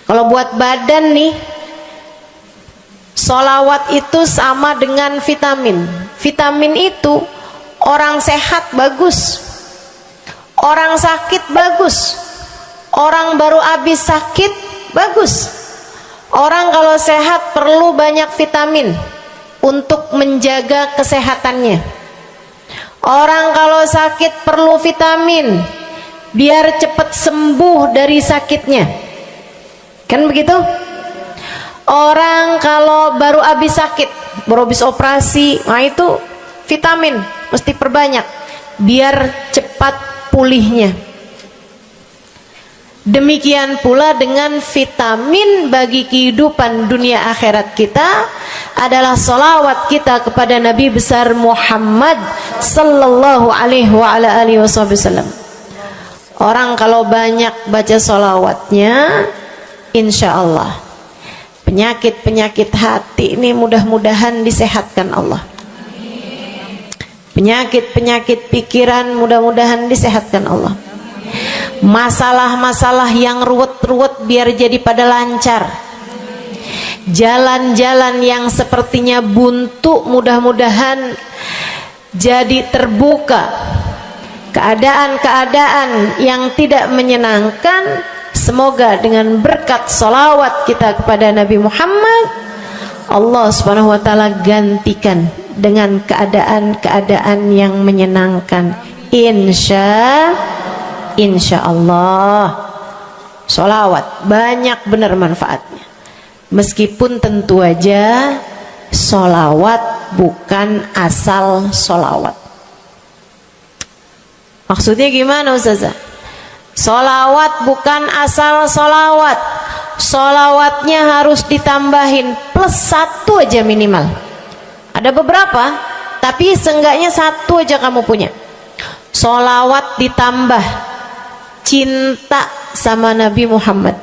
Kalau buat badan nih, solawat itu sama dengan vitamin. Vitamin itu orang sehat bagus, orang sakit bagus, orang baru habis sakit bagus. Orang kalau sehat perlu banyak vitamin untuk menjaga kesehatannya. Orang kalau sakit perlu vitamin biar cepat sembuh dari sakitnya, kan begitu? Orang kalau baru habis sakit, baru habis operasi, nah itu vitamin mesti perbanyak biar cepat pulihnya. Demikian pula dengan vitamin bagi kehidupan dunia akhirat kita adalah sholawat kita kepada Nabi besar Muhammad sallallahu alaihi wasallam. Orang kalau banyak baca sholawatnya, insya Allah penyakit-penyakit hati ini mudah-mudahan disehatkan Allah. Penyakit-penyakit pikiran mudah-mudahan disehatkan Allah. Masalah-masalah yang ruwet-ruwet biar jadi pada lancar. Jalan-jalan yang sepertinya buntu mudah-mudahan jadi terbuka. Keadaan-keadaan yang tidak menyenangkan, semoga dengan berkat sholawat kita kepada Nabi Muhammad, Allah subhanahu wa ta'ala gantikan dengan keadaan-keadaan yang menyenangkan. Insya Allah. Sholawat banyak benar manfaatnya. Meskipun tentu aja sholawat bukan asal sholawat. Maksudnya gimana Ustazah? Sholawat bukan asal sholawat. Sholawatnya harus ditambahin plus 1 aja minimal. Ada beberapa, tapi seenggaknya 1 aja kamu punya. Sholawat ditambah cinta sama Nabi Muhammad.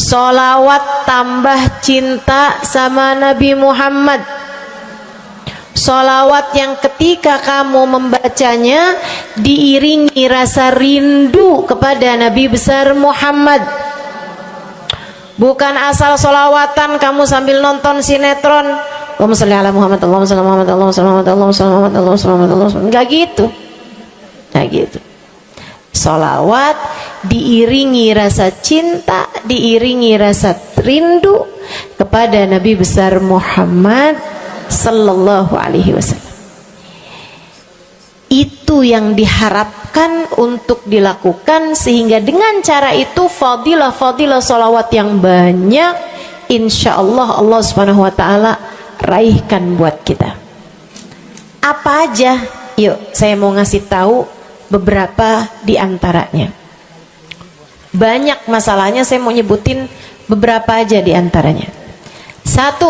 Sholawat tambah cinta sama Nabi Muhammad. Sholawat yang ketika kamu membacanya diiringi rasa rindu kepada Nabi besar Muhammad. Bukan asal sholawatan kamu sambil nonton sinetron, Allahumma sholli ala Muhammad, Allahumma sholli ala Muhammad, Allahumma sholli ala Muhammad, Allahumma sholli ala Muhammad, Allahumma sholli ala Muhammad. Enggak gitu. Nah gitu. Sholawat diiringi rasa cinta, diiringi rasa rindu kepada Nabi besar Muhammad sallallahu alaihi wasallam. Itu yang diharapkan untuk dilakukan, sehingga dengan cara itu fadilah-fadilah sholawat yang banyak insya Allah Allah subhanahu wa ta'ala raihkan buat kita. Apa aja? Yuk saya mau ngasih tahu beberapa di antaranya. Banyak masalahnya, saya mau nyebutin beberapa aja di antaranya. 1,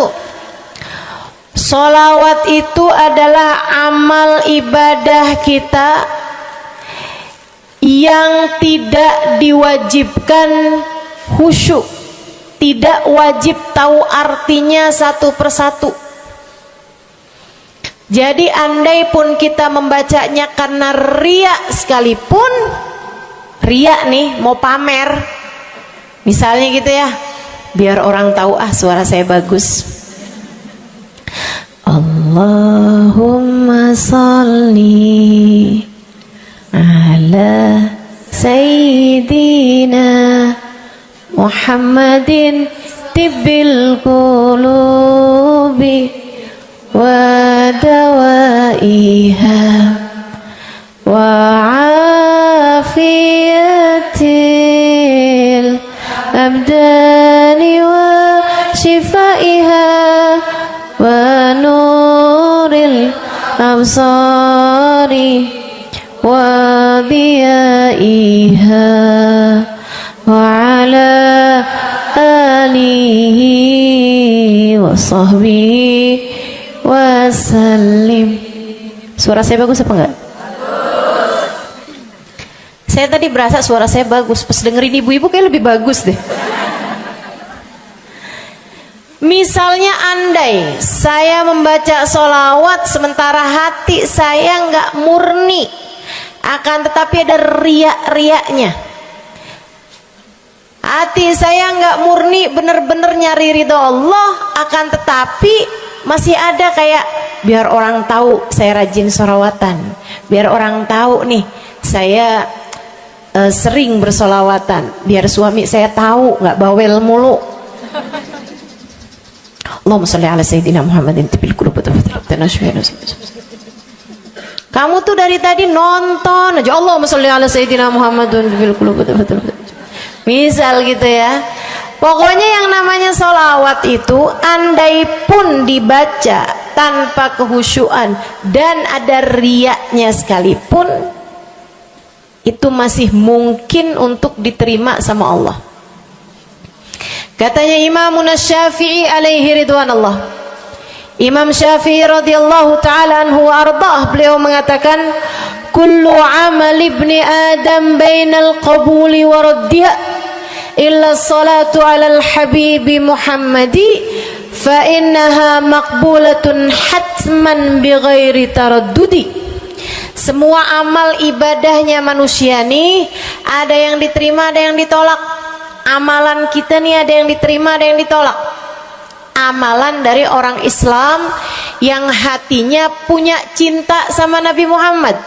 sholawat itu adalah amal ibadah kita yang tidak diwajibkan khusyuk, tidak wajib tahu artinya satu persatu. Jadi andai pun kita membacanya karena riya sekalipun, riya nih mau pamer, misalnya gitu ya, biar orang tahu suara saya bagus. Allahumma sholli ala sayyidina Muhammadin tibbil qulubi wa dawaiha wa afiyatil abdani wa shifaiha wa nuril absari wa diyaiha wa ala alihi wa sahbihi wasallim. Suara saya bagus apa enggak? Bagus. Saya tadi berasa suara saya bagus, pas dengerin ibu-ibu kayak lebih bagus deh. Misalnya andai saya membaca sholawat sementara hati saya nggak murni, akan tetapi ada riak-riaknya. Hati saya nggak murni bener-bener nyari ridho Allah, akan tetapi masih ada kayak biar orang tahu saya rajin sholawatan, biar orang tahu nih saya sering bersolawatan, biar suami saya tahu nggak bawel mulu. Allahumma sholli ala sayyidina Muhammadin tibil qulub. Kamu tuh dari tadi nonton aja Allahumma sholli ala sayyidina Muhammadin tibil qulub. Misal gitu ya, Pokoknya yang namanya sholawat itu andai pun dibaca tanpa kehusyuan dan ada riyaknya sekalipun, itu masih mungkin untuk diterima sama Allah. Katanya Imam Syafi'i alaihi ridwanullah, Imam Syafi'i radhiyallahu ta'ala anhu wa ardhah, beliau mengatakan kullu amal ibni adam bainal qabuli wa raddiha illa salatu ala al-habibi Muhammadi fa innaha maqbulatun hatman bighairi taraddudi. Semua amal ibadahnya manusia nih ada yang diterima, ada yang ditolak. Amalan kita nih ada yang diterima, ada yang ditolak. Amalan dari orang Islam yang hatinya punya cinta sama Nabi Muhammad,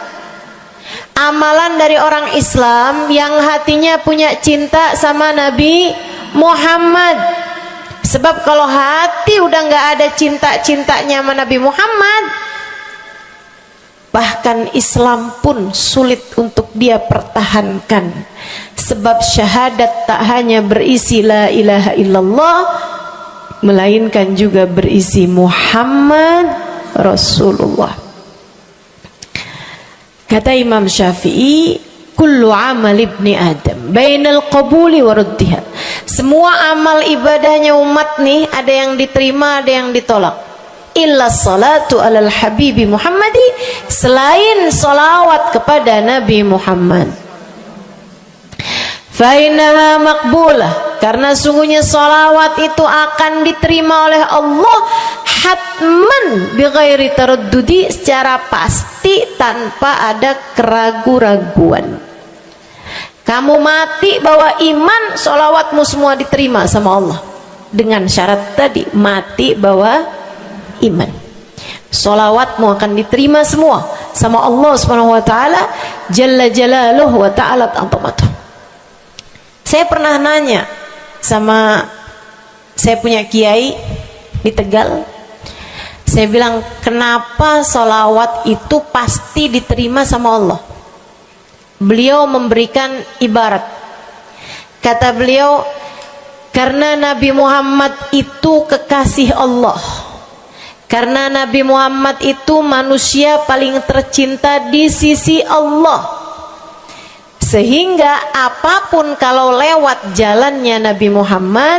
amalan dari orang Islam yang hatinya punya cinta sama Nabi Muhammad. Sebab kalau hati udah nggak ada cinta-cintanya sama Nabi Muhammad, bahkan Islam pun sulit untuk dia pertahankan. Sebab syahadat tak hanya berisi la ilaha illallah, melainkan juga berisi Muhammad Rasulullah. Kata Imam Syafi'i, kullu amal ibni adam bainal qabuli wa raddiha. Semua amal ibadahnya umat nih ada yang diterima, ada yang ditolak. Illa salatu alal habibi Muhammadi, selain salawat kepada Nabi Muhammad. Fa innaha maqbulah, karena sungguhnya salawat itu akan diterima oleh Allah hatman bighairi taraddudi, secara pasti tanpa ada keraguan-raguan. Kamu mati bawa iman, salawatmu semua diterima sama Allah. Dengan syarat tadi, mati bawa iman, salawatmu akan diterima semua sama Allah Subhanahu wa taala jalla jalaluhu wa ta'ala azamatuh. Saya pernah nanya sama, saya punya kiai di Tegal, saya bilang, kenapa sholawat itu pasti diterima sama Allah? Beliau memberikan ibarat, kata beliau, karena Nabi Muhammad itu kekasih Allah, karena Nabi Muhammad itu manusia paling tercinta di sisi Allah, sehingga apapun kalau lewat jalannya Nabi Muhammad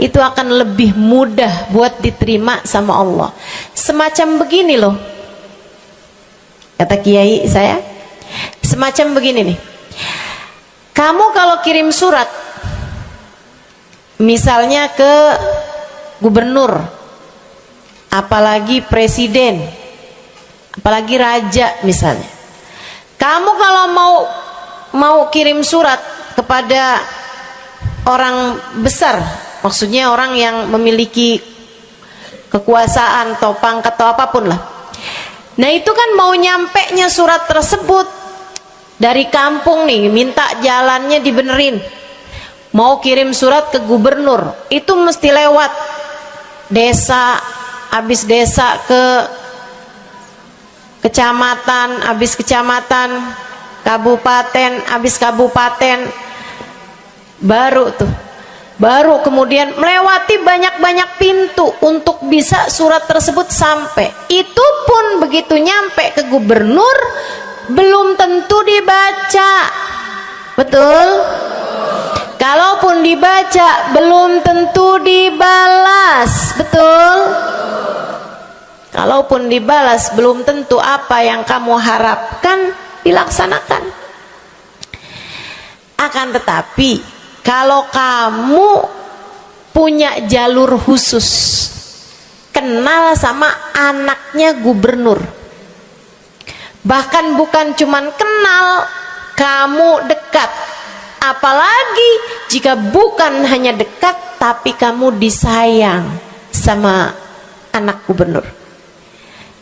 itu akan lebih mudah buat diterima sama Allah. Semacam begini loh, kata kiai saya, semacam begini nih, kamu kalau kirim surat misalnya ke gubernur, apalagi presiden, apalagi raja misalnya, kamu kalau mau kirim surat kepada orang besar, maksudnya orang yang memiliki kekuasaan atau pangkat atau apapun lah, nah itu kan mau nyampenya surat tersebut dari kampung nih, minta jalannya dibenerin, mau kirim surat ke gubernur, itu mesti lewat desa, habis desa ke kecamatan, habis kecamatan, kabupaten, habis kabupaten, baru kemudian melewati banyak-banyak pintu untuk bisa surat tersebut sampai. Itu pun begitu nyampe ke gubernur belum tentu dibaca, betul? Kalaupun dibaca belum tentu dibalas, betul? Kalaupun dibalas belum tentu apa yang kamu harapkan dilaksanakan. Akan tetapi kalau kamu punya jalur khusus, kenal sama anaknya gubernur, bahkan bukan cuman kenal, kamu dekat, apalagi jika bukan hanya dekat tapi kamu disayang sama anak gubernur.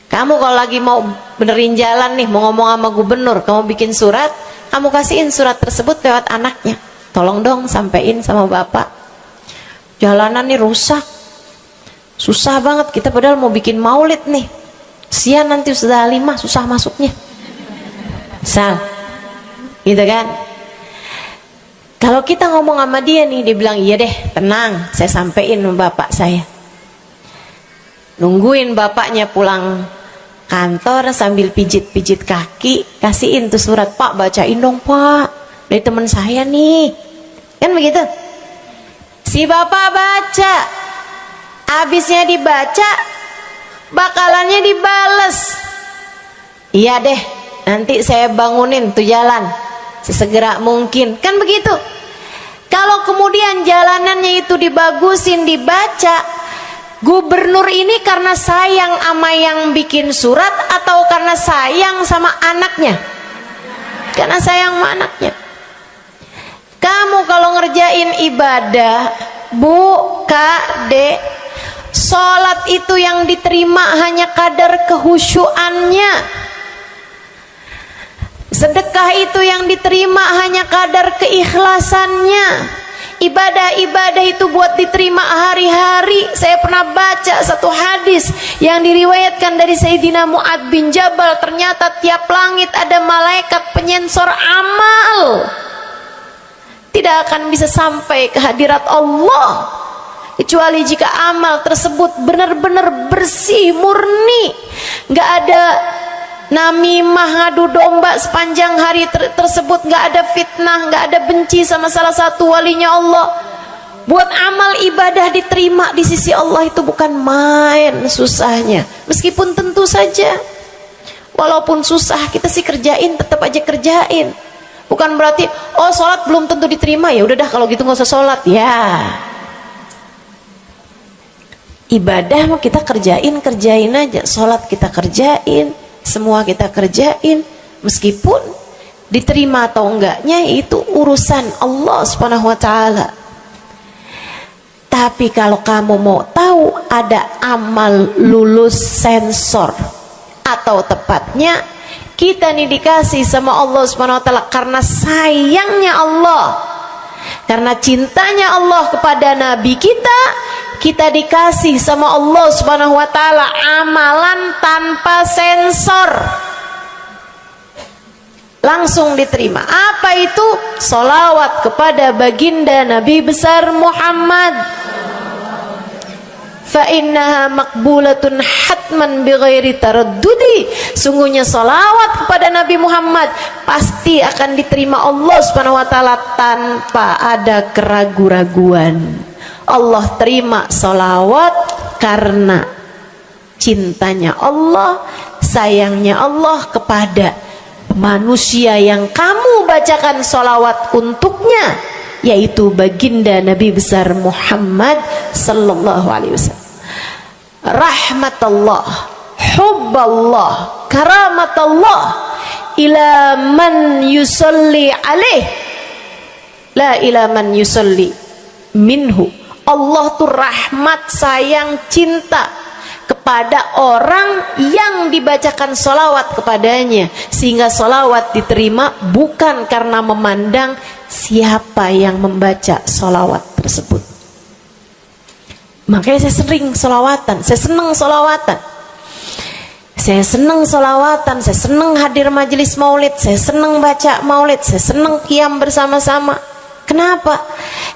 Kamu kalau lagi mau benerin jalan nih, mau ngomong sama gubernur, kamu bikin surat, kamu kasihin surat tersebut lewat anaknya, tolong dong sampein sama bapak, jalanan nih rusak, susah banget, kita padahal mau bikin maulid nih, sian nanti sudah 5 susah masuknya, misal gitu kan. Kalau kita ngomong sama dia nih, dia bilang iya deh, tenang, saya sampein sama bapak saya. Nungguin bapaknya pulang kantor sambil pijit-pijit kaki, kasihin tuh surat, Pak bacain dong Pak, dari teman saya nih, kan begitu. Si bapak baca, habisnya dibaca, bakalannya dibales, iya deh, nanti saya bangunin tuh jalan sesegera mungkin, kan begitu. Kalau kemudian jalanannya itu dibagusin, dibaca, gubernur ini karena sayang sama yang bikin surat atau karena sayang sama anaknya? Karena sayang sama anaknya. Kamu kalau ngerjain ibadah, Bu, Kak, Dek, sholat itu yang diterima hanya kadar kehusyuannya. Sedekah itu yang diterima hanya kadar keikhlasannya. Ibadah-ibadah itu buat diterima hari-hari. Saya pernah baca satu hadis yang diriwayatkan dari Sayyidina Mu'ad bin Jabal. Ternyata tiap langit ada malaikat penyensor amal, tidak akan bisa sampai ke hadirat Allah kecuali jika amal tersebut benar-benar bersih, murni, nggak ada namimah, ngadu domba sepanjang hari tersebut, nggak ada fitnah, nggak ada benci sama salah satu walinya Allah. Buat amal ibadah diterima di sisi Allah itu bukan main susahnya. Meskipun tentu saja walaupun susah, kita sih kerjain, tetap aja kerjain. Bukan berarti oh sholat belum tentu diterima, ya udah dah kalau gitu nggak usah sholat. Ya, ibadah mau kita kerjain aja, sholat kita kerjain, semua kita kerjain, meskipun diterima atau enggaknya itu urusan Allah Subhanahu wa taala. Tapi kalau kamu mau tahu, ada amal lulus sensor, atau tepatnya kita nih dikasih sama Allah Subhanahu wa taala karena sayangnya Allah, karena cintanya Allah kepada nabi kita, kita dikasih sama Allah Subhanahu wa taala amalan tanpa sensor, langsung diterima. Apa itu? Sholawat kepada baginda Nabi besar Muhammad. Fa innaha maqbulatun hatman bighairi taraddudi. Sungguhnya sholawat kepada Nabi Muhammad pasti akan diterima Allah Subhanahu wa taala tanpa ada keraguan-raguan. Allah terima sholawat karena cintanya Allah, sayangnya Allah kepada manusia yang kamu bacakan sholawat untuknya, yaitu baginda Nabi besar Muhammad sallallahu alaihi wasallam. Rahmatullah, hubballah, karamatullah ila man yusalli alaih, la ila man yusalli minhu. Allah tuh rahmat, sayang, cinta kepada orang yang dibacakan sholawat kepadanya, sehingga sholawat diterima bukan karena memandang siapa yang membaca sholawat tersebut. Makanya saya sering sholawatan, saya senang sholawatan, saya senang sholawatan, saya senang hadir majelis maulid, saya senang baca maulid, saya senang qiyam bersama-sama. Kenapa?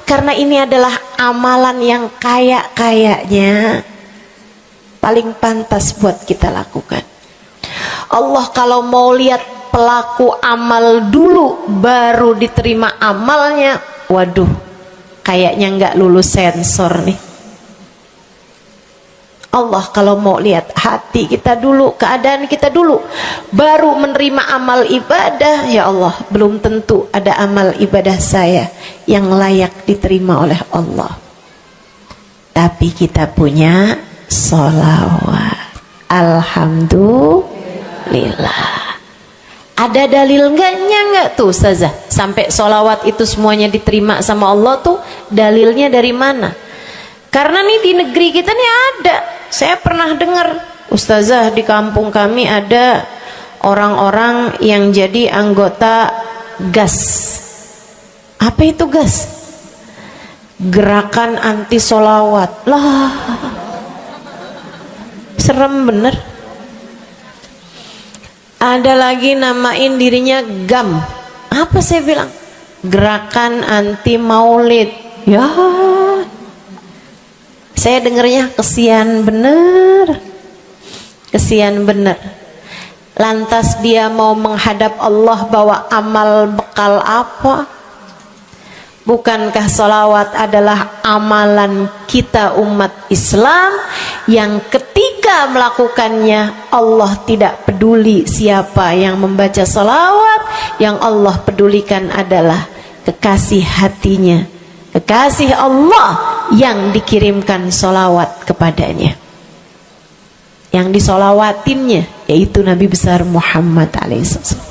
Karena ini adalah amalan yang kayaknya paling pantas buat kita lakukan. Allah kalau mau lihat pelaku amal dulu baru diterima amalnya, waduh, kayaknya nggak lulus sensor nih. Allah kalau mau lihat hati kita dulu, keadaan kita dulu, baru menerima amal ibadah, ya Allah, belum tentu ada amal ibadah saya yang layak diterima oleh Allah. Tapi kita punya sholawat, alhamdulillah. Ada dalil enggak tuh Ustazah sampai sholawat itu semuanya diterima sama Allah tuh? Dalilnya dari mana? Karena nih di negeri kita nih ada, saya pernah dengar Ustazah, di kampung kami ada orang-orang yang jadi anggota GAS. Apa itu GAS? Gerakan anti sholawat. Lah, serem bener. Ada lagi namain dirinya GAM. Apa saya bilang? gerakan anti maulid. Ya, saya dengernya kesian bener, kesian bener. Lantas dia mau menghadap Allah bawa amal bekal apa? Bukankah sholawat adalah amalan kita umat Islam yang ketika melakukannya Allah tidak peduli siapa yang membaca sholawat, yang Allah pedulikan adalah kekasih hatinya, kekasih Allah yang dikirimkan sholawat kepadanya, yang disolawatinnya yaitu Nabi besar Muhammad alaihissalam.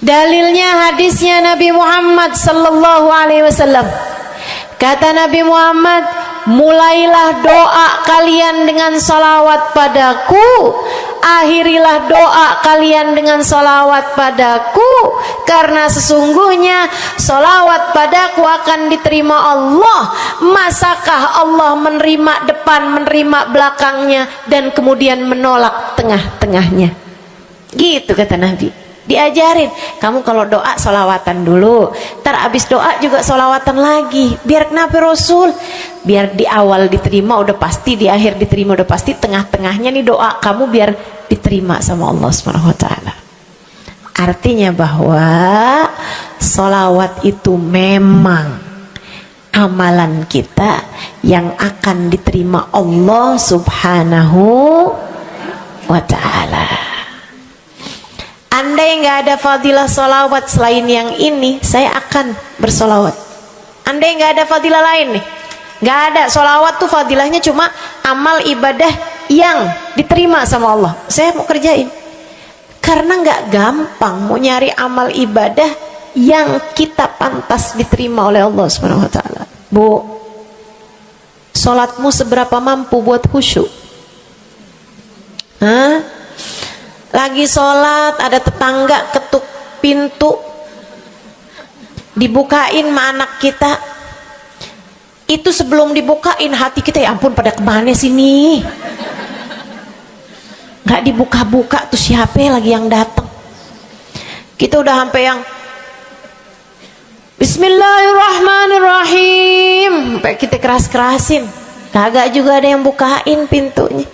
Dalilnya hadisnya Nabi Muhammad sallallahu alaihi wasallam. Kata Nabi Muhammad, mulailah doa kalian dengan salawat padaku, akhirilah doa kalian dengan salawat padaku, karena sesungguhnya salawat padaku akan diterima Allah. Masakah Allah menerima depan, menerima belakangnya, dan kemudian menolak tengah-tengahnya? Gitu kata Nabi. Diajarin, kamu kalau doa solawatan dulu, ntar abis doa juga solawatan lagi. Biar kenapa Rasul? Biar di awal diterima udah pasti, di akhir diterima udah pasti, tengah-tengahnya nih doa kamu biar diterima sama Allah SWT. Artinya bahwa solawat itu memang amalan kita yang akan diterima Allah Subhanahu wa ta'ala. Andai nggak ada fadilah solawat selain yang ini, saya akan bersolawat. Andai nggak ada fadilah lain nih, nggak ada solawat tuh fadilahnya cuma amal ibadah yang diterima sama Allah, saya mau kerjain. Karena nggak gampang mau nyari amal ibadah yang kita pantas diterima oleh Allah Subhanahu Wa Taala. Bu, solatmu seberapa mampu buat khusyuk? Hah? Lagi sholat, ada tetangga ketuk pintu, dibukain sama anak kita. Itu sebelum dibukain hati kita, ya ampun pada kemana sini? Gak dibuka-buka tuh siapa lagi yang datang? Kita udah sampai yang Bismillahirrahmanirrahim, sampai kita keras-kerasin, kagak juga ada yang bukain pintunya.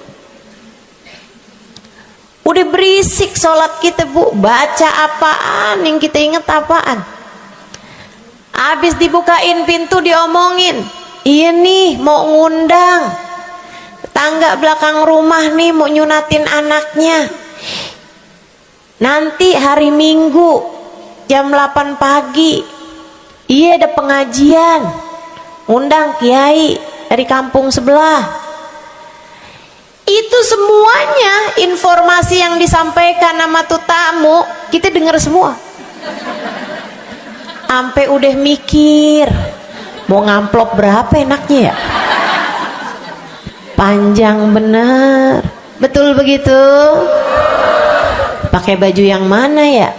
Udah berisik sholat kita, Bu. Baca apaan, yang kita inget apaan? Habis dibukain pintu diomongin, iya nih mau ngundang tetangga belakang rumah nih, mau nyunatin anaknya. Nanti hari Minggu jam 8 pagi, iya ada pengajian, ngundang kiai dari kampung sebelah. Itu semuanya informasi yang disampaikan sama tuh tamu, kita dengar semua. Sampai udah mikir mau ngamplop berapa enaknya ya. Panjang bener. Betul begitu? Pakai baju yang mana ya?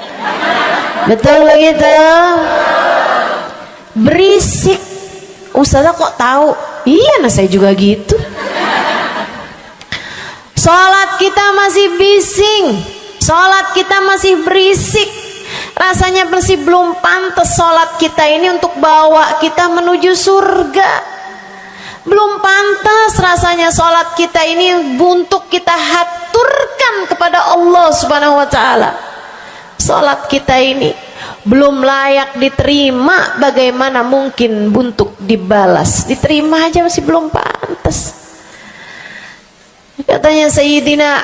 Betul begitu? Berisik. Ustazah kok tahu? Iya, nah saya juga gitu. Sholat kita masih bising, sholat kita masih berisik. Rasanya masih belum pantas sholat kita ini untuk bawa kita menuju surga. Belum pantas rasanya sholat kita ini untuk kita haturkan kepada Allah Subhanahu wa ta'ala. Sholat kita ini belum layak diterima, bagaimana mungkin untuk dibalas? Diterima aja masih belum pantas. Katanya Sayyidina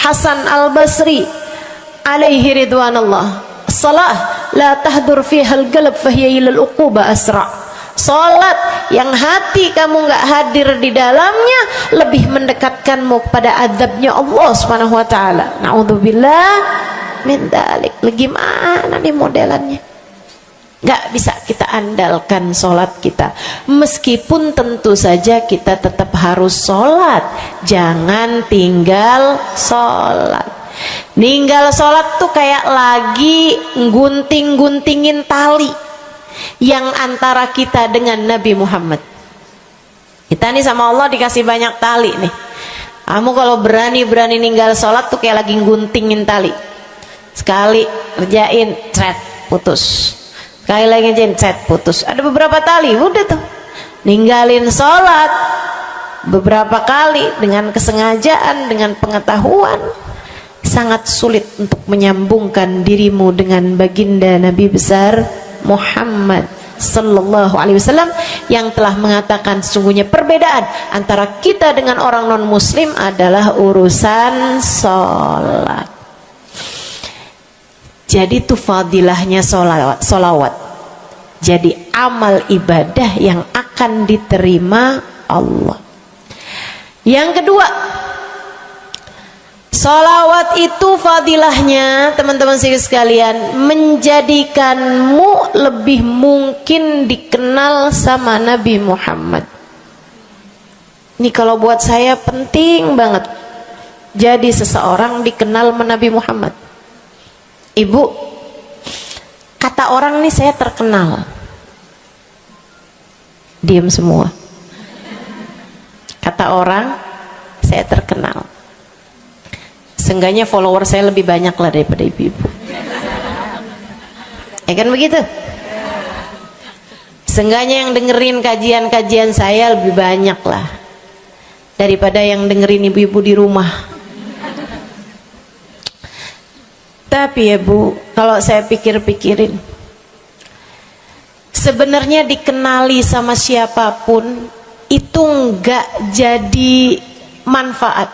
Hasan Al-Basri alaihi ridwanullah, salah la tahdur fiha al-qalb fahiya ila al-uquba asra. Salat yang hati kamu nggak hadir di dalamnya lebih mendekatkanmu kepada azabnya Allah Subhanahu wa taala. Naudzubillah min dzalik. Gimana nih modelannya? Gak bisa kita andalkan sholat kita, meskipun tentu saja kita tetap harus sholat. Jangan tinggal sholat. Ninggal sholat tuh kayak lagi gunting-guntingin tali yang antara kita dengan Nabi Muhammad. Kita nih sama Allah dikasih banyak tali nih. Kamu kalau berani-berani ninggal sholat tuh kayak lagi guntingin tali. Sekali kerjain, cret, putus. sekali lagi cencet putus, ada beberapa tali, udah tuh ninggalin sholat beberapa kali dengan kesengajaan, dengan pengetahuan. Sangat sulit untuk menyambungkan dirimu dengan baginda Nabi besar Muhammad sallallahu alaihi wasallam yang telah mengatakan sesungguhnya perbedaan antara kita dengan orang non muslim adalah urusan sholat. Jadi itu fadilahnya sholawat. Jadi amal ibadah yang akan diterima Allah. Yang kedua, sholawat itu fadilahnya teman-teman sekalian menjadikanmu lebih mungkin dikenal sama Nabi Muhammad. Ini kalau buat saya penting banget. Jadi seseorang dikenal sama Nabi Muhammad. Ibu, kata orang nih saya terkenal. Diam semua. Kata orang saya terkenal. Seenggaknya follower saya lebih banyak lah daripada ibu-ibu. Ya kan begitu? Seenggaknya yang dengerin kajian-kajian saya lebih banyak lah daripada yang dengerin ibu-ibu di rumah. Tapi ya Bu, kalau saya pikir-pikirin, sebenarnya dikenali sama siapapun itu enggak jadi manfaat.